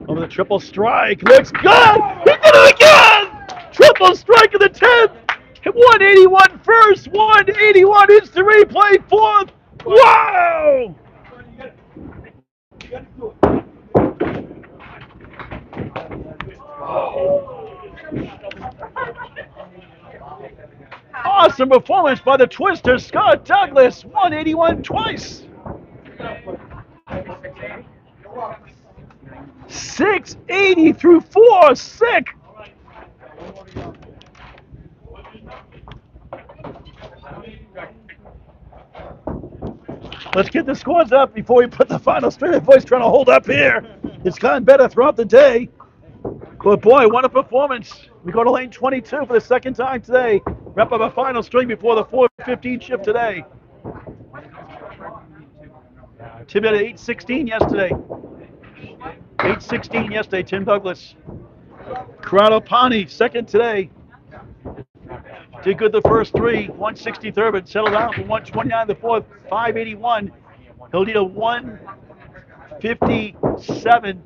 S1: Over the triple strike. Looks good! He did it again! Triple strike in the 10th! 181 first, 181 instant replay 4th. Wow! Awesome performance by the Twister, Scott Douglas. 181 twice. 680 through 4. Sick. Let's get the scores up before we put the final string. The voice trying to hold up here. It's gotten better throughout the day. But boy, what a performance. We go to lane 22 for the second time today. Wrap up a final string before the 4:15 shift today. Tim had 8:16 yesterday. 8:16 yesterday, Tim Douglas. Corrado Pani, second today. Did good the first 3, 163rd, but settled out for 129 the fourth, 581. He'll need a 157.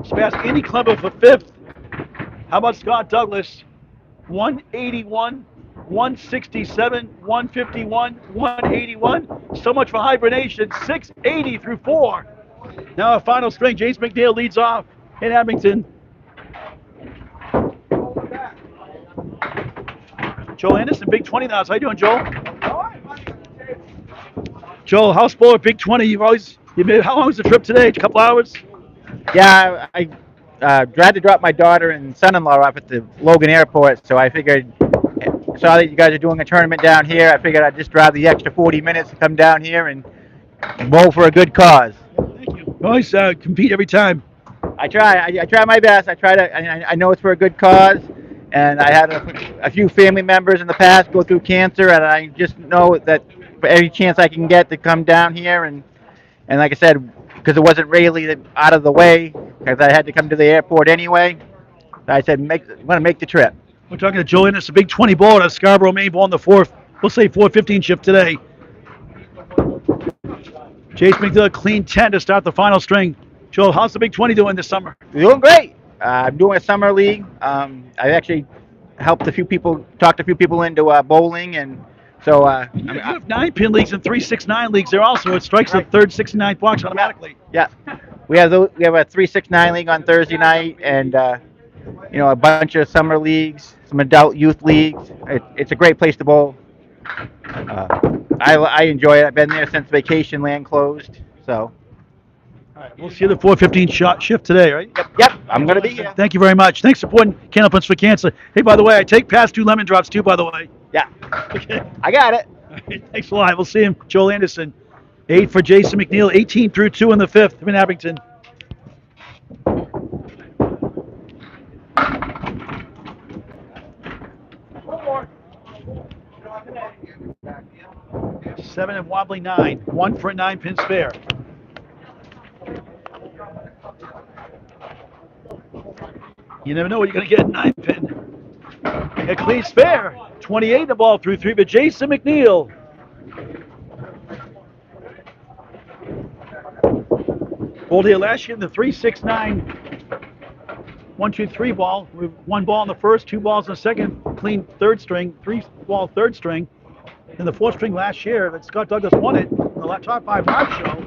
S1: Surpass Andy Clemmer for 5th. How about Scott Douglas? 181, 167, 151, 181. So much for hibernation. 680 through 4. Now a final string. James McNeil leads off in Abington. Joel Anderson, Big 20 now. How you doing, Joel? Joel, house bowler, Big 20. How long was the trip today? A couple hours?
S4: Yeah, I had to drop my daughter and son-in-law off at the Logan Airport, so I figured, saw that you guys are doing a tournament down here, I figured I'd just drive the extra 40 minutes to come down here and bowl for a good cause.
S1: Thank you. You always compete every time.
S4: I try my best. I know it's for a good cause, and I had a few family members in the past go through cancer, and I just know that for every chance I can get to come down here, and like I said, because it wasn't really out of the way, because I had to come to the airport anyway, I said, I'm going to make the trip.
S1: We're talking to Joel Anderson, Big 20 ball at a Scarborough Maine ball in the 4:15 shift today. Chase McNeil, clean 10 to start the final string. Joel, how's the Big 20 doing this summer?
S4: We're doing great. I'm doing a summer league. I actually helped talked a few people into bowling, and so
S1: you have 9-pin leagues and 3-6-9 leagues there also. It strikes the third 69th box automatically.
S4: Yeah, we have a 3-6-9 league on Thursday night, and a bunch of summer leagues, some adult youth leagues. It's a great place to bowl. I enjoy it. I've been there since vacation land closed. So.
S1: All right, we'll see you the 4:15 shift today, right?
S4: Yep, I'm going to be here.
S1: Thank you very much. Thanks for supporting Candlepins for Cancer. Hey, by the way, I take past due lemon drops too, by the way.
S4: Yeah.
S1: Okay.
S4: I got it.
S1: All right, thanks a lot. We'll see him. Joel Anderson. 8 for Jason McNeil. 18 through 2 in the 5th in Abington. Seven and wobbly 9. 1 for a 9-pin spare. You never know what you're going to get at 9-pin. A clean spare. 28 the ball through 3, but Jason McNeil. Bowled here last year in the 3-6-9 1-2-3 ball. With 1 ball in the first, 2 balls in the second. Clean third string, 3-ball third string. In the 4th string last year, that Scott Douglas won it in the top 5 live show.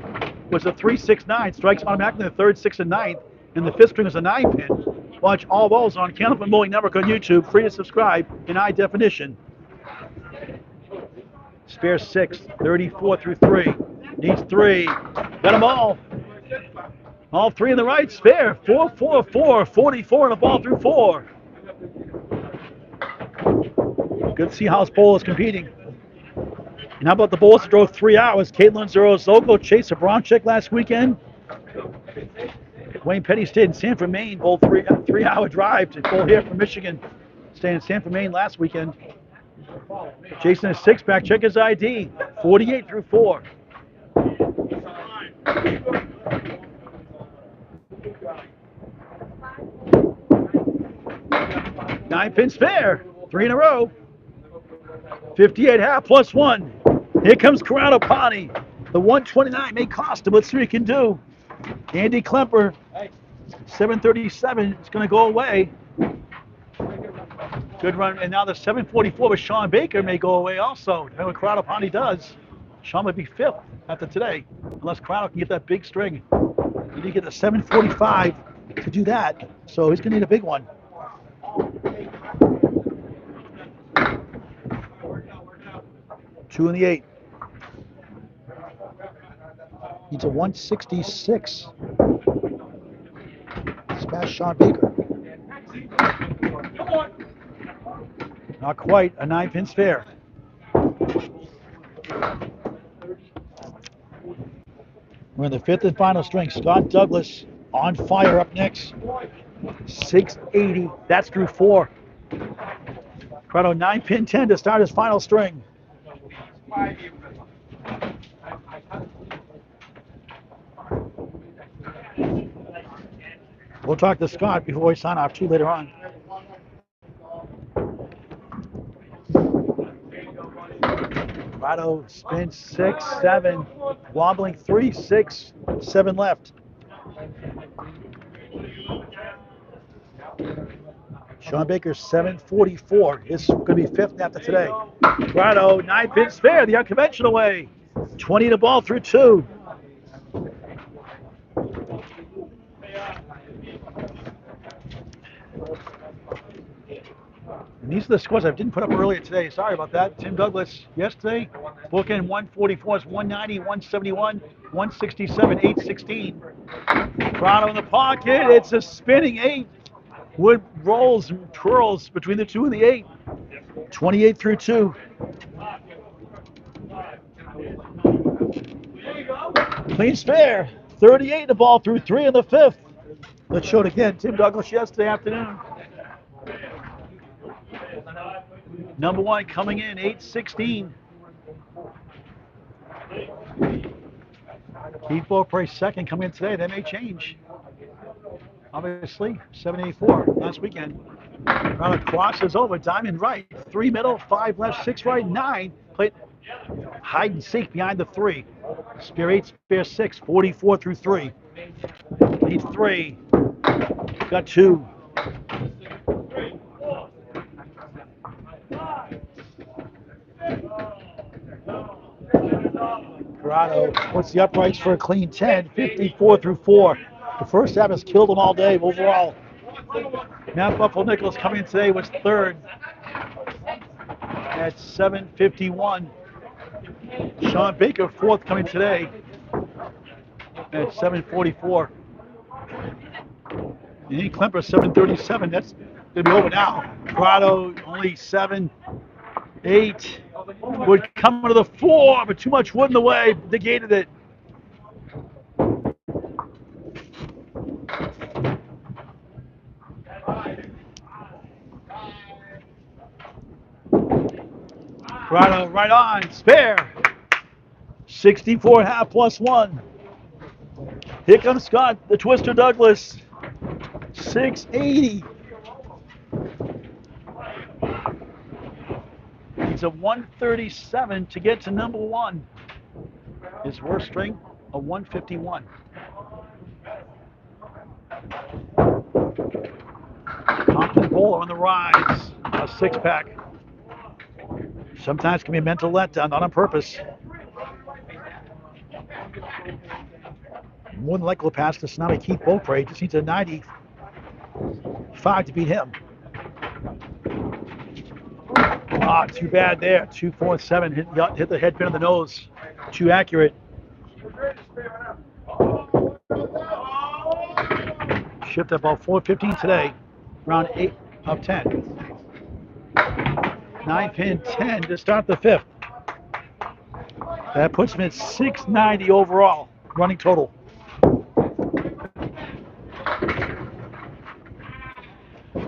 S1: was a 3-6-9. Strikes automatically in the third, sixth, and ninth. And the fifth string is a 9-pin. Watch all balls on Candlepin Bowling Network on YouTube. Free to subscribe in high definition. Spare 6, 34 through 3. Needs 3. Got them all. All 3 in the right. Spare. 4, 4, 4. 44 and a ball through 4. Good to see how this bowl is competing. And how about the bowls that drove 3 hours? Caitlin Zerozoko chased a brown check last weekend. Wayne Petty stayed in Sanford, Maine. Bowled 3-hour drive to bowl here from Michigan. Stayed in Sanford, Maine last weekend. Jason a 6-pack. Check his ID. 48 through 4. Nine-pin spare. 3 in a row. 58 half plus 1. Here comes Corrado Pani. The 129 may cost him. Let's see what he can do. Andy Klemper. 737. It's going to go away. Good run. And now the 744 with Sean Baker may go away also. Depending on what Corrado Pani does. Sean might be 5th after today. Unless Corrado can get that big string. You need to get the 745 to do that. So he's going to need a big one. Two in the 8. Needs a 166. Smash Sean Baker. Not quite a 9-pin spare. We're in the 5th and final string. Scott Douglas on fire up next. 680. That's through 4. Corrado 9-pin 10 to start his final string. We'll talk to Scott before we sign off too later on. Corrado spins 6, 7, wobbling 3, 6, 7 left. Sean Baker 744 is going to be 5th after today. Corrado 9-pin spare the unconventional way. 20 to ball through 2. And these are the scores I didn't put up earlier today. Sorry about that. Tim Douglas yesterday, bookend 144 is 190, 171, 167, 816. Corrado in the pocket. It's a spinning 8. Wood rolls and twirls between the 2 and the 8. 28 through 2. Clean spare. 38 the ball through 3 in the 5th. Let's show it again. Tim Douglas yesterday afternoon. Number 1 coming in, 816. Keith Beaupre 2nd coming in today. That may change. Obviously, 784 last weekend. Corrado crosses over, diamond right, 3 middle, 5 left, 6 right, 9. Played hide and seek behind the 3. Spare 8, spare 6, 44 through 3. Needs 3. Got 2. Corrado puts the uprights for a clean 10, 54 through 4. The first half has killed them all day overall. Matt Buffalo Nichols coming in today was 3rd at 751. Sean Baker 4th coming today at 744. Andy Klemper 737. That's going to be over now. Corrado only 7, 8. Wood coming to the 4, but too much wood in the way. Negated it. Corrado right on, spare. 64 half plus 1. Here comes Scott, the Twister Douglas. 680. He's a 137 to get to number 1. His worst string, a 151. Compton Bowler on the rise, a 6-pack. Sometimes it can be a mental letdown, not on purpose. More than likely will pass the Tsunami Keith Beaupre. Just needs a 95 to beat him. Ah, too bad there. 247 hit the head pin on the nose. Too accurate. Shipped about 415 today. Round 8 of 10. 9 pin 10 to start the 5th. That puts him at 690 overall, running total.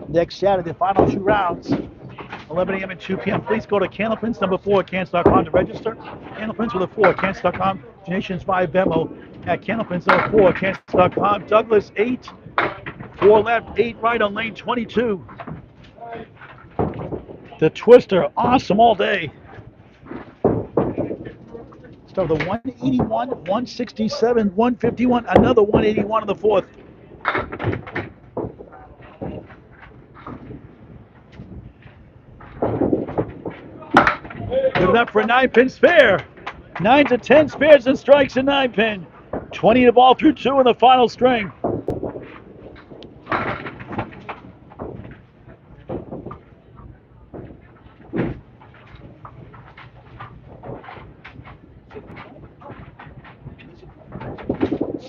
S1: Next Saturday, the final 2 rounds, 11 a.m. and 2 p.m. Please go to Candlepins, number 4 at Cans.com to register. Candlepins with a 4 at Cans.com. Donations via Venmo at Candlepins, number 4 at Cans.com. Douglas 8, 4 left, 8 right on lane 22. The Twister, awesome all day. Start with a 181, 167, 151, another 181 in the 4th. Give it up for a 9-pin spare. 9 to 10 spares and strikes in 9-pin. 20 to ball through 2 in the final string.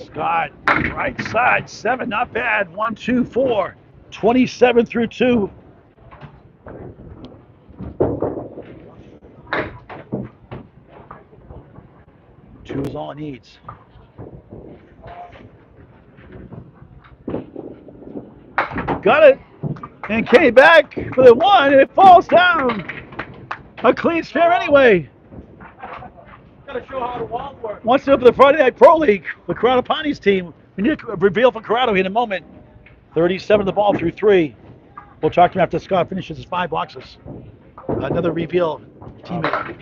S1: Scott, right side, 7, not bad. 1, 2, 4. 27 through 2. Two is all it needs. Got it. And came back for the 1, and it falls down. A clean spare anyway.
S2: Gotta show how the walls work.
S1: Wants to up the Friday Night Pro League, the Corrado Pani's team. We need a reveal for Corrado in a moment. 37 the ball through 3. We'll talk to him after Scott finishes his 5 boxes. Another reveal teammate.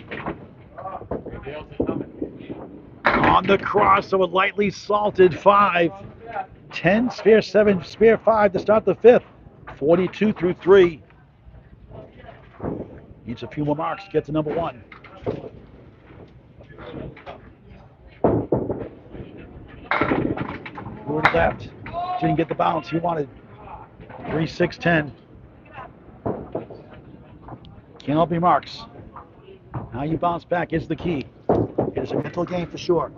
S1: On the cross, so a lightly salted 5. 10, spare 7, spare 5 to start the 5th. 42 through 3. Needs a few more marks to get to number 1. Forward left. Didn't get the bounce he wanted. 3, 6, 10. Can't all be marks. How you bounce back is the key. It is a mental game for sure.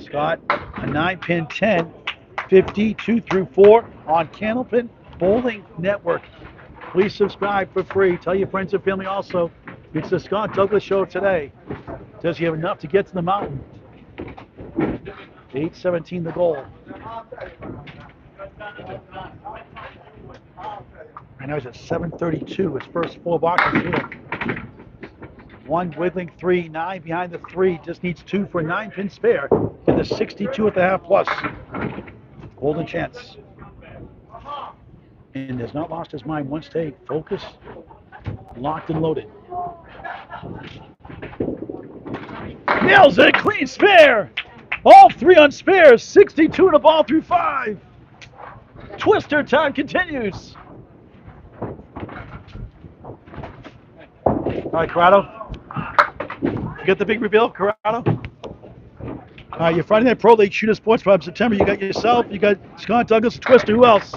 S1: Scott, a 9-pin 10, 52 through 4 on Candlepin Bowling Network. Please subscribe for free. Tell your friends and family also. It's the Scott Douglas Show today. Does he have enough to get to the mountain? 8:17 the goal. And now he's at 732. His first 4 boxes here. 1 wiggling 3, 9 behind the 3. Just needs 2 for a 9-pin spare. And the 62 at the half plus. Golden chance. And has not lost his mind. One stay focused, locked and loaded. Nails it, clean spare. All 3 on spares. 62 and a ball through 5. Twister time continues. All right, Corrado. You get the big reveal, Corrado? All right, your Friday Night Pro League Shooter Sports Club September. You got yourself, you got Scott Douglas, Twister. Who else?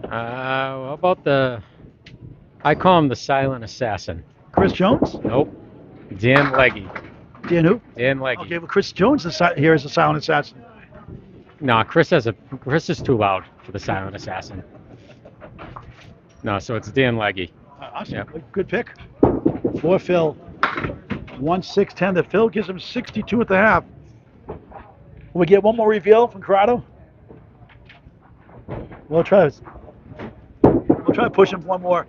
S3: How about I call him the silent assassin.
S1: Chris Jones?
S3: Nope. Dan Leggy.
S1: Dan who?
S3: Dan Leggy.
S1: Okay, well, Chris Jones is here as a silent assassin.
S3: No, Chris is too loud for the silent assassin. No, so it's Dan Leggy.
S1: Awesome.
S3: Yep.
S1: Good pick. For Phil. 1-6-10. The Phil gives him 62 at the half. Will we get one more reveal from Corrado? We'll try to push him for one more.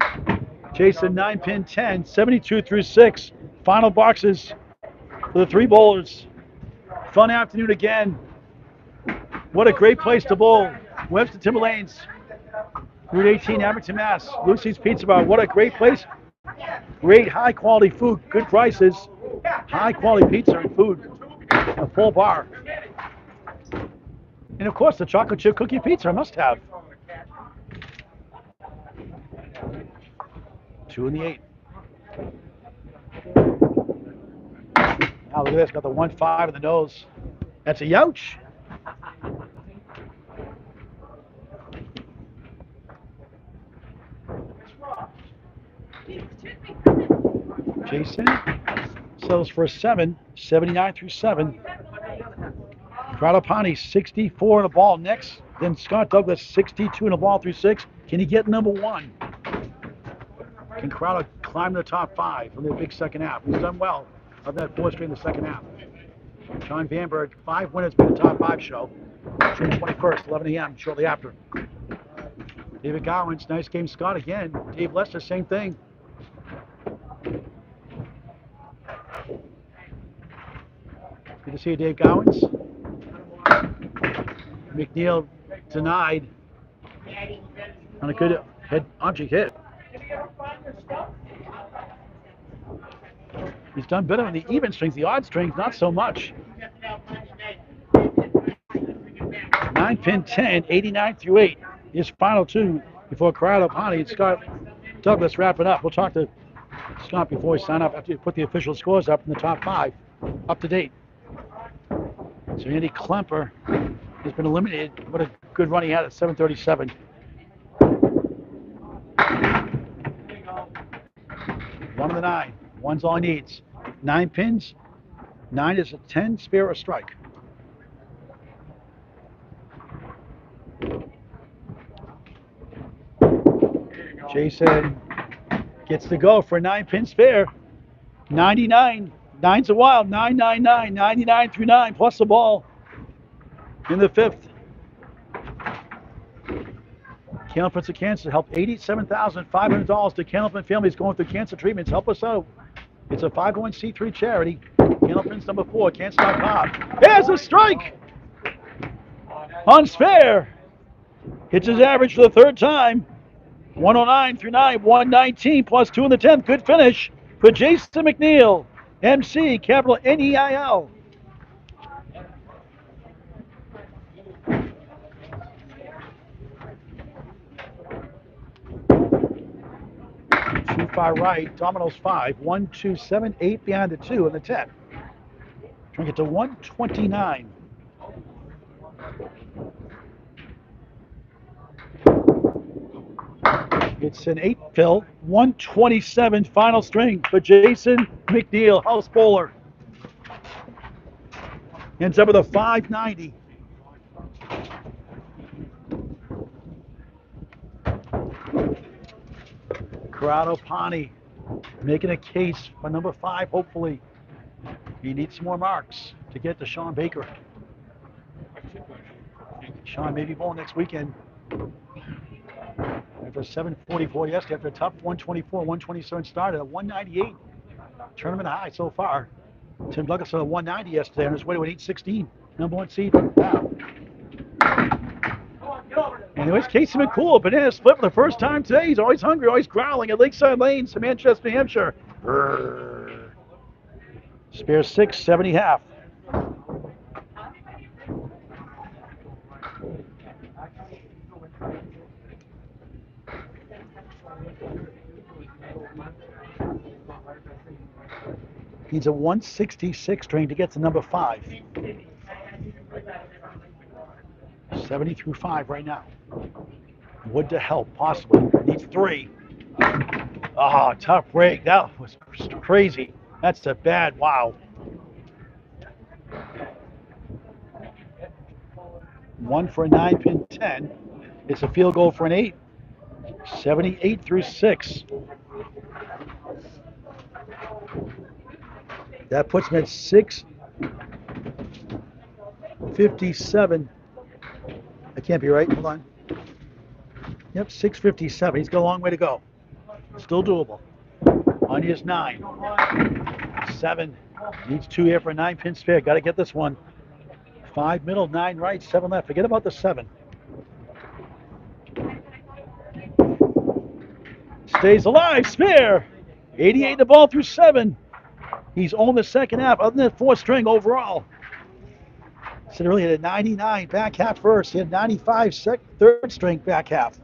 S1: Jason, 9-pin 10, 72 through 6. Final boxes for the 3 bowlers. Fun afternoon again. What a great place to bowl. Webster Timberlanes, Route 18, Abington, Mass. Luci's Pizza Bar. What a great place. Great high quality food, good prices, high quality pizza and food. A full bar. And of course the chocolate chip cookie pizza, a must have. 2 in the 8. Now look at this, got the 1-5 in the nose. That's a youch. Jason settles for a 7, 79 through 7. Corrado Pani 64 in the ball next. Then Scott Douglas 62 in the ball through 6. Can he get number 1? Can Corrado climb the top 5 from the big second half? He's done well of that 4 straight in the second half. Sean Vanberg, 5 winners for the top 5 show. June 21st, 11 a.m. shortly after. David Gowans, nice game. Scott again. Dave Lester, same thing. Good to see you, Dave Gowans. McNeil denied on a good head object hit. He's done better on the even strings, the odd strings, not so much. 9-pin 10, 89 through 8. His final 2 before Corrado Pani and Scott Douglas wrap it up. We'll talk to Scott before we sign up after you put the official scores up in the top 5, up to date. So Andy Klemper has been eliminated. What a good run he had at 737. One of the 9. One's all he needs. 9 pins. 9 is a 10, spare, or strike. Jason gets to go for a 9-pin spare. 99. 9's a wild. 999. 99 through 9 plus the ball in the 5th. Candlepins of Cancer help $87,500 to Candlepin families going through cancer treatments. Help us out. It's a 501c3 charity. Candlepins number 4, cancer.com. There's a strike on spare. Hits his average for the 3rd time. 109 through 9, 119 plus 2 in the 10th. Good finish for Jason McNeil. MC, capital N-E-I-L. Two far right, dominoes 5, 1, 2, 7, 8 behind the 2 in the 10. Trying to get to 129. It's an 8 fill, 127 final string for Jason McNeil, house bowler. Ends up with a 590. Corrado Pani making a case for number 5, hopefully. He needs some more marks to get to Sean Baker. Sean may be bowling next weekend. After 744 yesterday, after a tough 124, 127 started, a 198 tournament high so far. Tim Douglas had a 190 yesterday on his way to an 816, number 1 seed now. Anyways, Casey McCool, banana split for the first time today. He's always hungry, always growling at Lakeside Lanes to Manchester, New Hampshire. Brrr. Spare 6, 70 half. Needs a 166 string to get to number 5. 70 through 5 right now. Would to help, possibly. Needs 3. Ah, tough break. That was crazy. That's a bad wow. 1 for a 9-pin 10. It's a field goal for an 8. 78 through 6. That puts him at 657. That can't be right. Hold on. Yep, 657. He's got a long way to go. Still doable. On his 9. 7. Needs 2 here for a 9-pin spare. Got to get this one. 5 middle, 9 right, 7 left. Forget about the 7. Stays alive. Spare. 88 the ball through 7. He's on the second half, other than 4 string overall. Said earlier, he had a 99 back half first. He had 95 third string back half.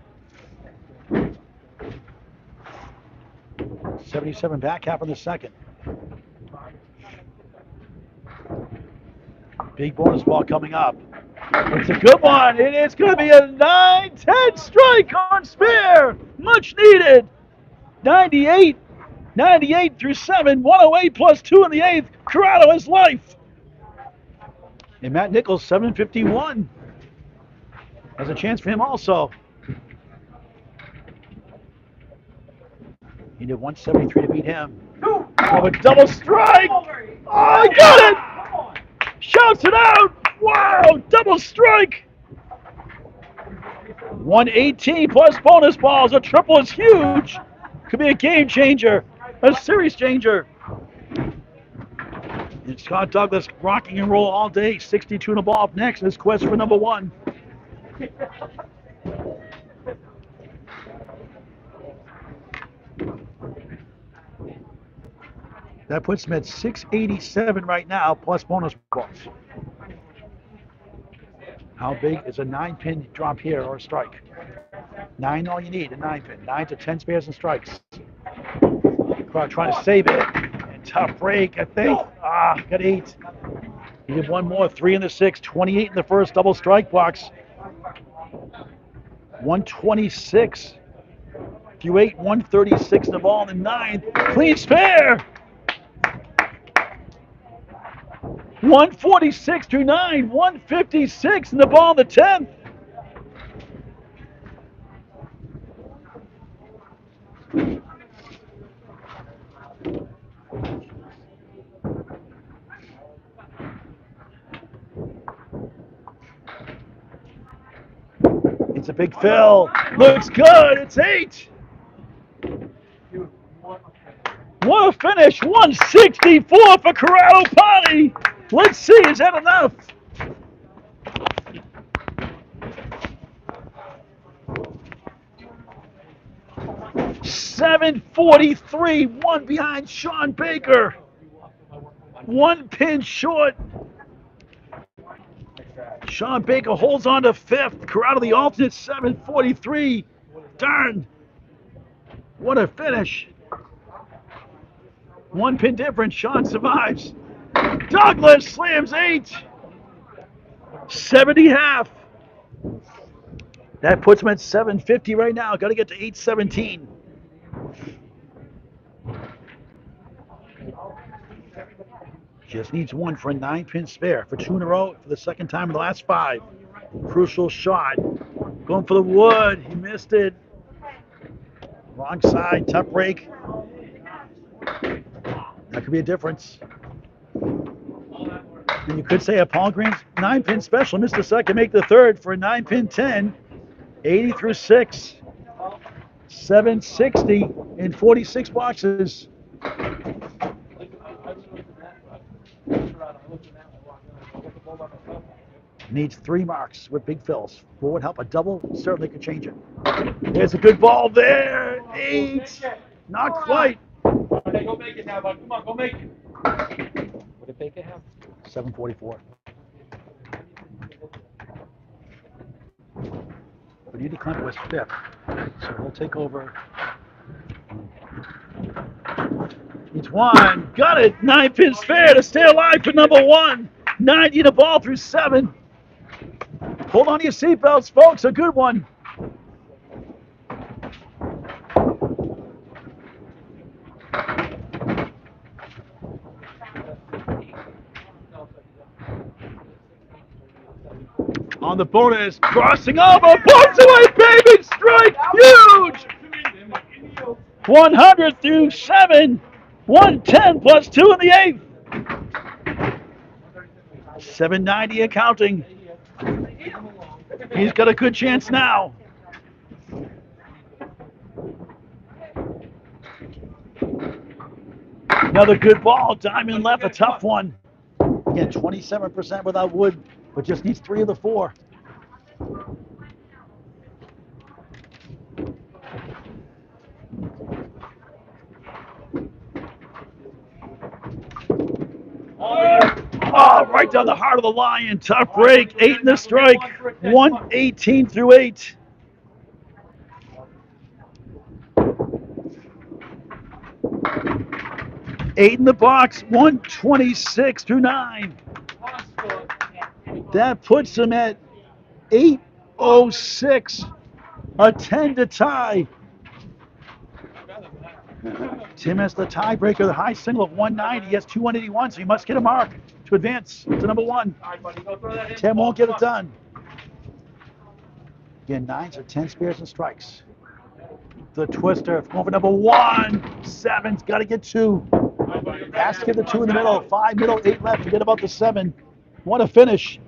S1: 77 back half in the second. Big bonus ball coming up. It's a good one. It is going to be a 9-10 strike on Spear. Much needed. 98 through 7. 108 plus 2 in the 8th. Corrado has life. And Matt Nichols, 751. Has a chance for him also. He did 173 to beat him. Oh, a double strike. Oh, he got it. Shouts it out. Wow, double strike. 118 plus bonus balls. A triple is huge. Could be a game changer, a series changer. And Scott Douglas rocking and roll all day. 62 in the ball up next in his quest for number 1. That puts him at 687 right now, plus bonus balls. How big is a 9-pin drop here or a strike? 9 all you need, a 9-pin. 9 to 10 spares and strikes. Crowd trying to save it. And tough break, I think. Got 8. He did one more, 3 in the 6, 28 in the first double strike box. 126 through 8, 136 in the ball in the 9th. Clean spare. 146 through 9, 156 in the ball in the 10th. It's a big fill. Looks good. It's 8. What a finish. 164 for Corrado Pani. Let's see. Is that enough? $743. 1 behind Sean Baker. 1 pin short. Sean Baker holds on to 5th. Corrado the alternate, 743. Darn. What a finish. 1 pin difference. Sean survives. Douglas slams 8. 70 half. That puts him at 750 right now. Got to get to 817. Just needs 1 for a 9-pin spare for 2 in a row for the second time in the last 5. Crucial shot. Going for the wood. He missed it. Wrong side. Tough break. That could be a difference. And you could say a Paul Green's 9-pin special missed the second, make the third for a 9-pin 10. 80 through 6. 760 in 46 boxes. Needs 3 marks with big fills. 4 would help. A double certainly could change it. There's a good ball there. 8. Not quite.
S2: Okay, go make it now, bud. Come on, go make it.
S3: What did Baker have?
S1: 744. But Edie Clement was 5th, so he'll take over. Needs 1. Got it. 9-pin spare to stay alive for number 1. 90 in the ball through 7. Hold on to your seatbelts, folks. A good one. On the bonus, crossing over, points away, baby, strike, huge! 100 through 7, 110 plus 2 in the 8th. 790 and counting. He's got a good chance now. Another good ball, diamond left, a tough one. Again, 27% without wood, but just needs 3 of the 4. Oh, right down the heart of the lion. Tough break. 8 in the strike. 118 through 8. Eight in the box. 126 through 9. That puts him at 806, a 10 to tie. Tim has the tiebreaker, the high single of 190. He has 281, so he must get a mark to advance to number one. Tim won't get it done. Again, 9s or 10 spares and strikes. The twister going for number one. 7's got to get 2. Has to get the 2 in the middle. 5 middle, 8 left. Forget about the 7. Want to finish.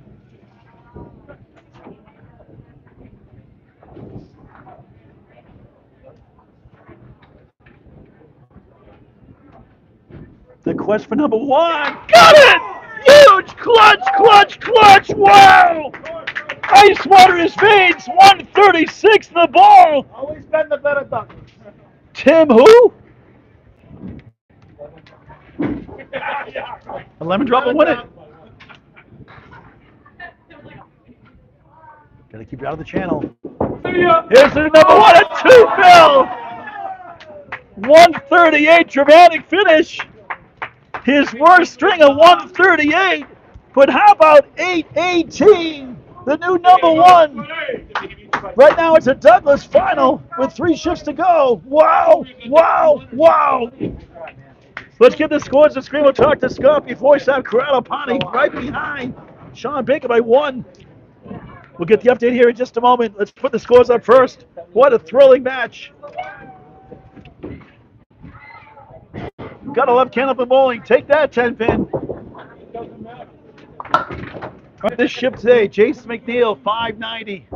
S1: The quest for number one. Got it! Huge clutch, clutch, clutch. Wow! Ice water in his veins. 136 in the ball.
S2: Always been the better duck.
S1: Tim who? A lemon drop will win it. Gotta keep you out of the channel. Here's the number one at 2 Bill. 138 dramatic finish. His worst string of 138. But how about 818? The new number one. Right now it's a Douglas final with 3 shifts to go. Wow, wow, wow. Let's get the scores and screen. We'll talk to Scott before we have Corrado Pani right behind Sean Baker by 1. We'll get the update here in just a moment. Let's put the scores up first. What a thrilling match. Gotta love Candlepin bowling. Take that, 10-pin. Right, this ship today, Jason McNeil, 590.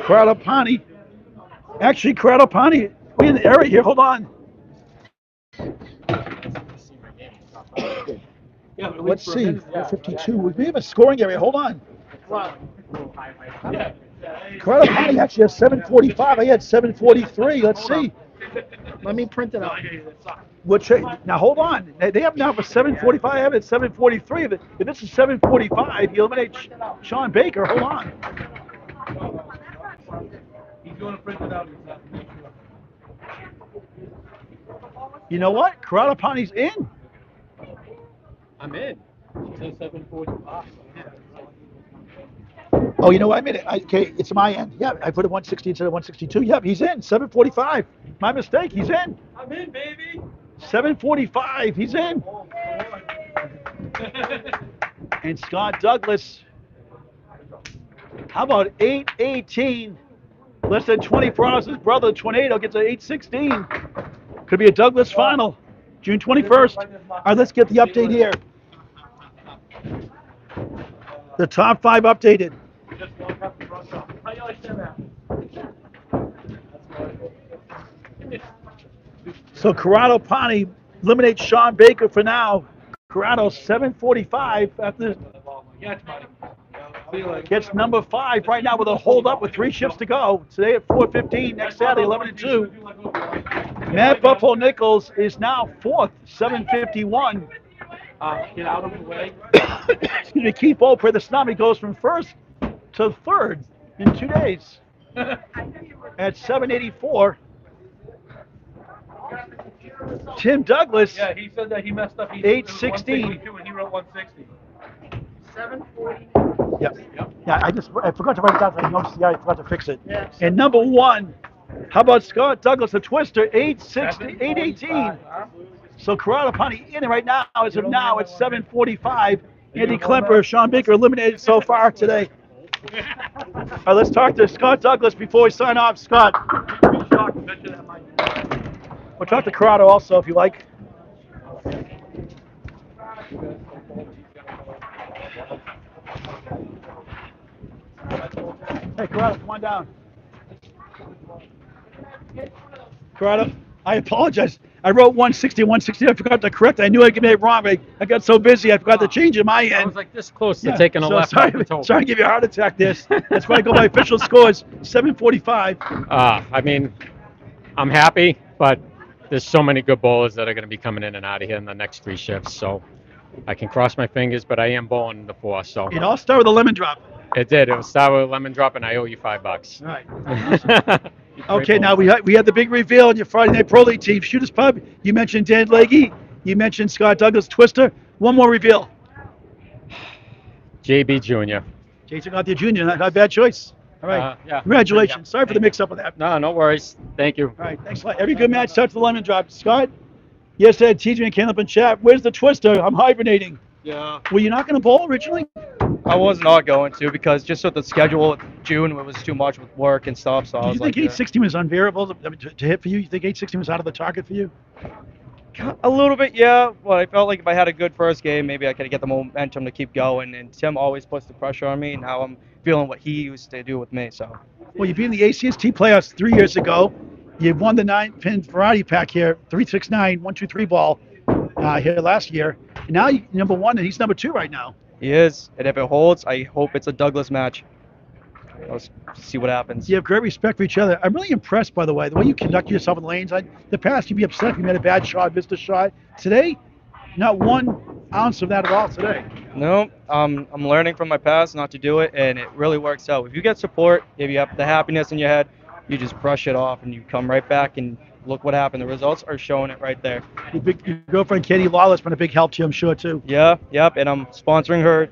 S1: Corrado Pani. Actually, Corrado Pani, we in the area here. Hold on. Let's see. 452. We have a scoring area. Hold on. Corrado Pani actually has 745. I had 743. Let's see.
S2: Let me print it out.
S1: Now hold on. They have now for 745. I have it at 743. If this is 745, you eliminate Sean Baker. Hold on.
S2: He's going to print it out.
S1: You know what? Corrado Pani's in.
S2: I'm in. She says 745.
S1: Oh, you know what? I made it. Okay, it's my end. Yeah, I put it 160 instead of 162. Yep, he's in. 745. My mistake. He's in.
S2: I'm in, baby.
S1: 745. He's in. And Scott Douglas. How about 818? Less than 24 hours. His brother, Tornado, gets an 816. Could be a Douglas final. June 21st. All right, let's get the update here. The top 5 updated.
S2: How you like that?
S1: So Corrado Pani eliminates Sean Baker for now. Corrado 745 after gets number 5 right now with a hold up with 3 shifts to go. Today at 4:15, next Saturday 11-2. Matt Buffalo Nichols is now 4th, 751.
S2: Get out of the way.
S1: Excuse me, Keith Beaupre, the tsunami goes from 1st to 3rd in 2 days at 784. Tim Douglas.
S2: Yeah, he said that he messed up. He
S1: 816.
S2: And he wrote 160.
S5: 740.
S1: Yep. Yeah, I forgot to write it down. I noticed. Yeah, I forgot to fix it. Yeah. And number 1, how about Scott Douglas, the twister, 818. So Corrado Pani in it right now. As of now, it's 745. Andy Klemper, Sean Baker eliminated so far today. All right, let's talk to Scott Douglas before we sign off. Scott. We'll talk to Corrado also if you like. Hey, Corrado, come on down. Corrado, I apologize. I wrote 160, 160. I forgot to correct it. I knew I made it wrong, but I got so busy I forgot to change it my end.
S3: I was like this close to taking a left
S1: sorry,
S3: off the toe.
S1: Sorry to give you a heart attack this. That's why I go by official scores, 745.
S3: I mean, I'm happy, but there's so many good bowlers that are going to be coming in and out of here in the next 3 shifts. So I can cross my fingers, but I am bowling the 4th. So
S1: It all started with a lemon drop.
S3: it did. It was start with a lemon drop, and I owe you $5.
S1: All right. Okay, now we had the big reveal in your Friday Night Pro League team. Shooters Pub, you mentioned Dan Legge. You mentioned Scott Douglas Twister. One more reveal.
S3: JB Jr.
S1: Jason got the junior. Not a bad choice. All right.
S3: Yeah.
S1: Congratulations. Sorry for the
S3: Thank you.
S1: mix-up of that.
S3: No worries. Thank you.
S1: All right. Thanks a lot. Every good match starts with a lemon drop. Scott, yesterday TJ and Candlepin chat. Where's the Twister? I'm hibernating.
S6: Yeah.
S1: Were you not going to bowl originally?
S6: I was not going to because just with the schedule with June, it was too much with work and stuff. So I
S1: Do
S6: was
S1: you think
S6: like,
S1: 860 was unbearable to hit for you? You think 860 was out of the target for you?
S6: a little bit, yeah. But I felt like if I had a good first game, maybe I could get the momentum to keep going. And Tim always puts the pressure on me. Now I'm feeling what he used to do with me. So.
S1: Well, you've been in the ACST playoffs 3 years ago. You won the 9-pin variety pack here, 369, 1-2-3 ball here last year. And now you're number 1 and he's number 2 right now.
S6: He is, and if it holds, I hope it's a Douglas match. Let's see what happens.
S1: You have great respect for each other. I'm really impressed, by the way, the way you conduct yourself in the lanes. The past, you'd be upset if you made a bad shot, missed a shot. Today, not 1 ounce of that at all today.
S6: No, I'm learning from my past not to do it, and it really works out. If you get support, if you have the happiness in your head, you just brush it off and you come right back and look what happened. The results are showing it right there.
S1: Your girlfriend, Katie Lawler's been a big help to you, I'm sure, too.
S6: Yeah, yep, and I'm sponsoring her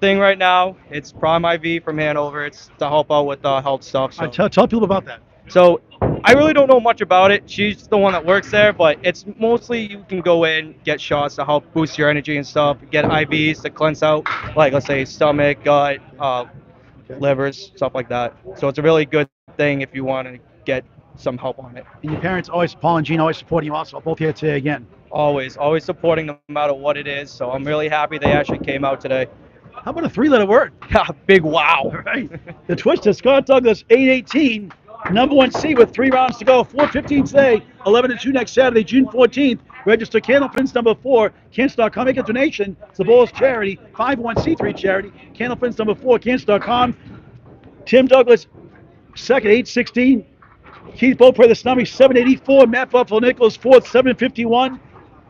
S6: thing right now. It's Prime IV from Hanover. It's to help out with health stuff. So.
S1: Tell people about that.
S6: So I really don't know much about it. She's the one that works there, but it's mostly you can go in, get shots to help boost your energy and stuff, get IVs to cleanse out, like let's say stomach, gut, livers, stuff like that. So it's a really good thing if you want to get some help on it.
S1: And your parents always, Paul and Gene, always supporting you also. Both here today again.
S6: Always supporting no matter what it is. So I'm really happy they actually came out today.
S1: How about a 3-letter word?
S6: Yeah, big wow.
S1: All right. The Twister, Scott Douglas, 818, number 1 seed with 3 rounds to go. 4:15 today, 11-2 next Saturday, June 14th. Register Candlepins number 4, Cancer.com. Make a donation. It's the Bowls charity, 501c3 charity. Candlepins number 4, Cancer.com. Tim Douglas, second, 816. Keith Beaupre, the Snummy, 784. Matt Buffalo Nichols, fourth, 751.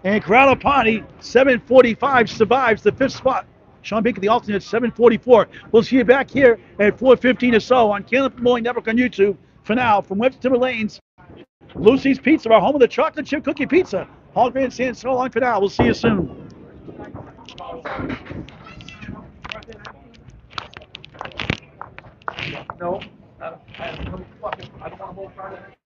S1: And Corrado Pani, 745, survives the 5th spot. Sean Baker, the alternate, 744. We'll see you back here at 4:15 or so on Candlepin Bowling Network on YouTube. For now, from Webster Lanes, Luci's Pizza, our home of the chocolate chip cookie pizza. Hall Grandstand, so long for now. We'll see you soon.
S2: No, I don't want to hold part of it.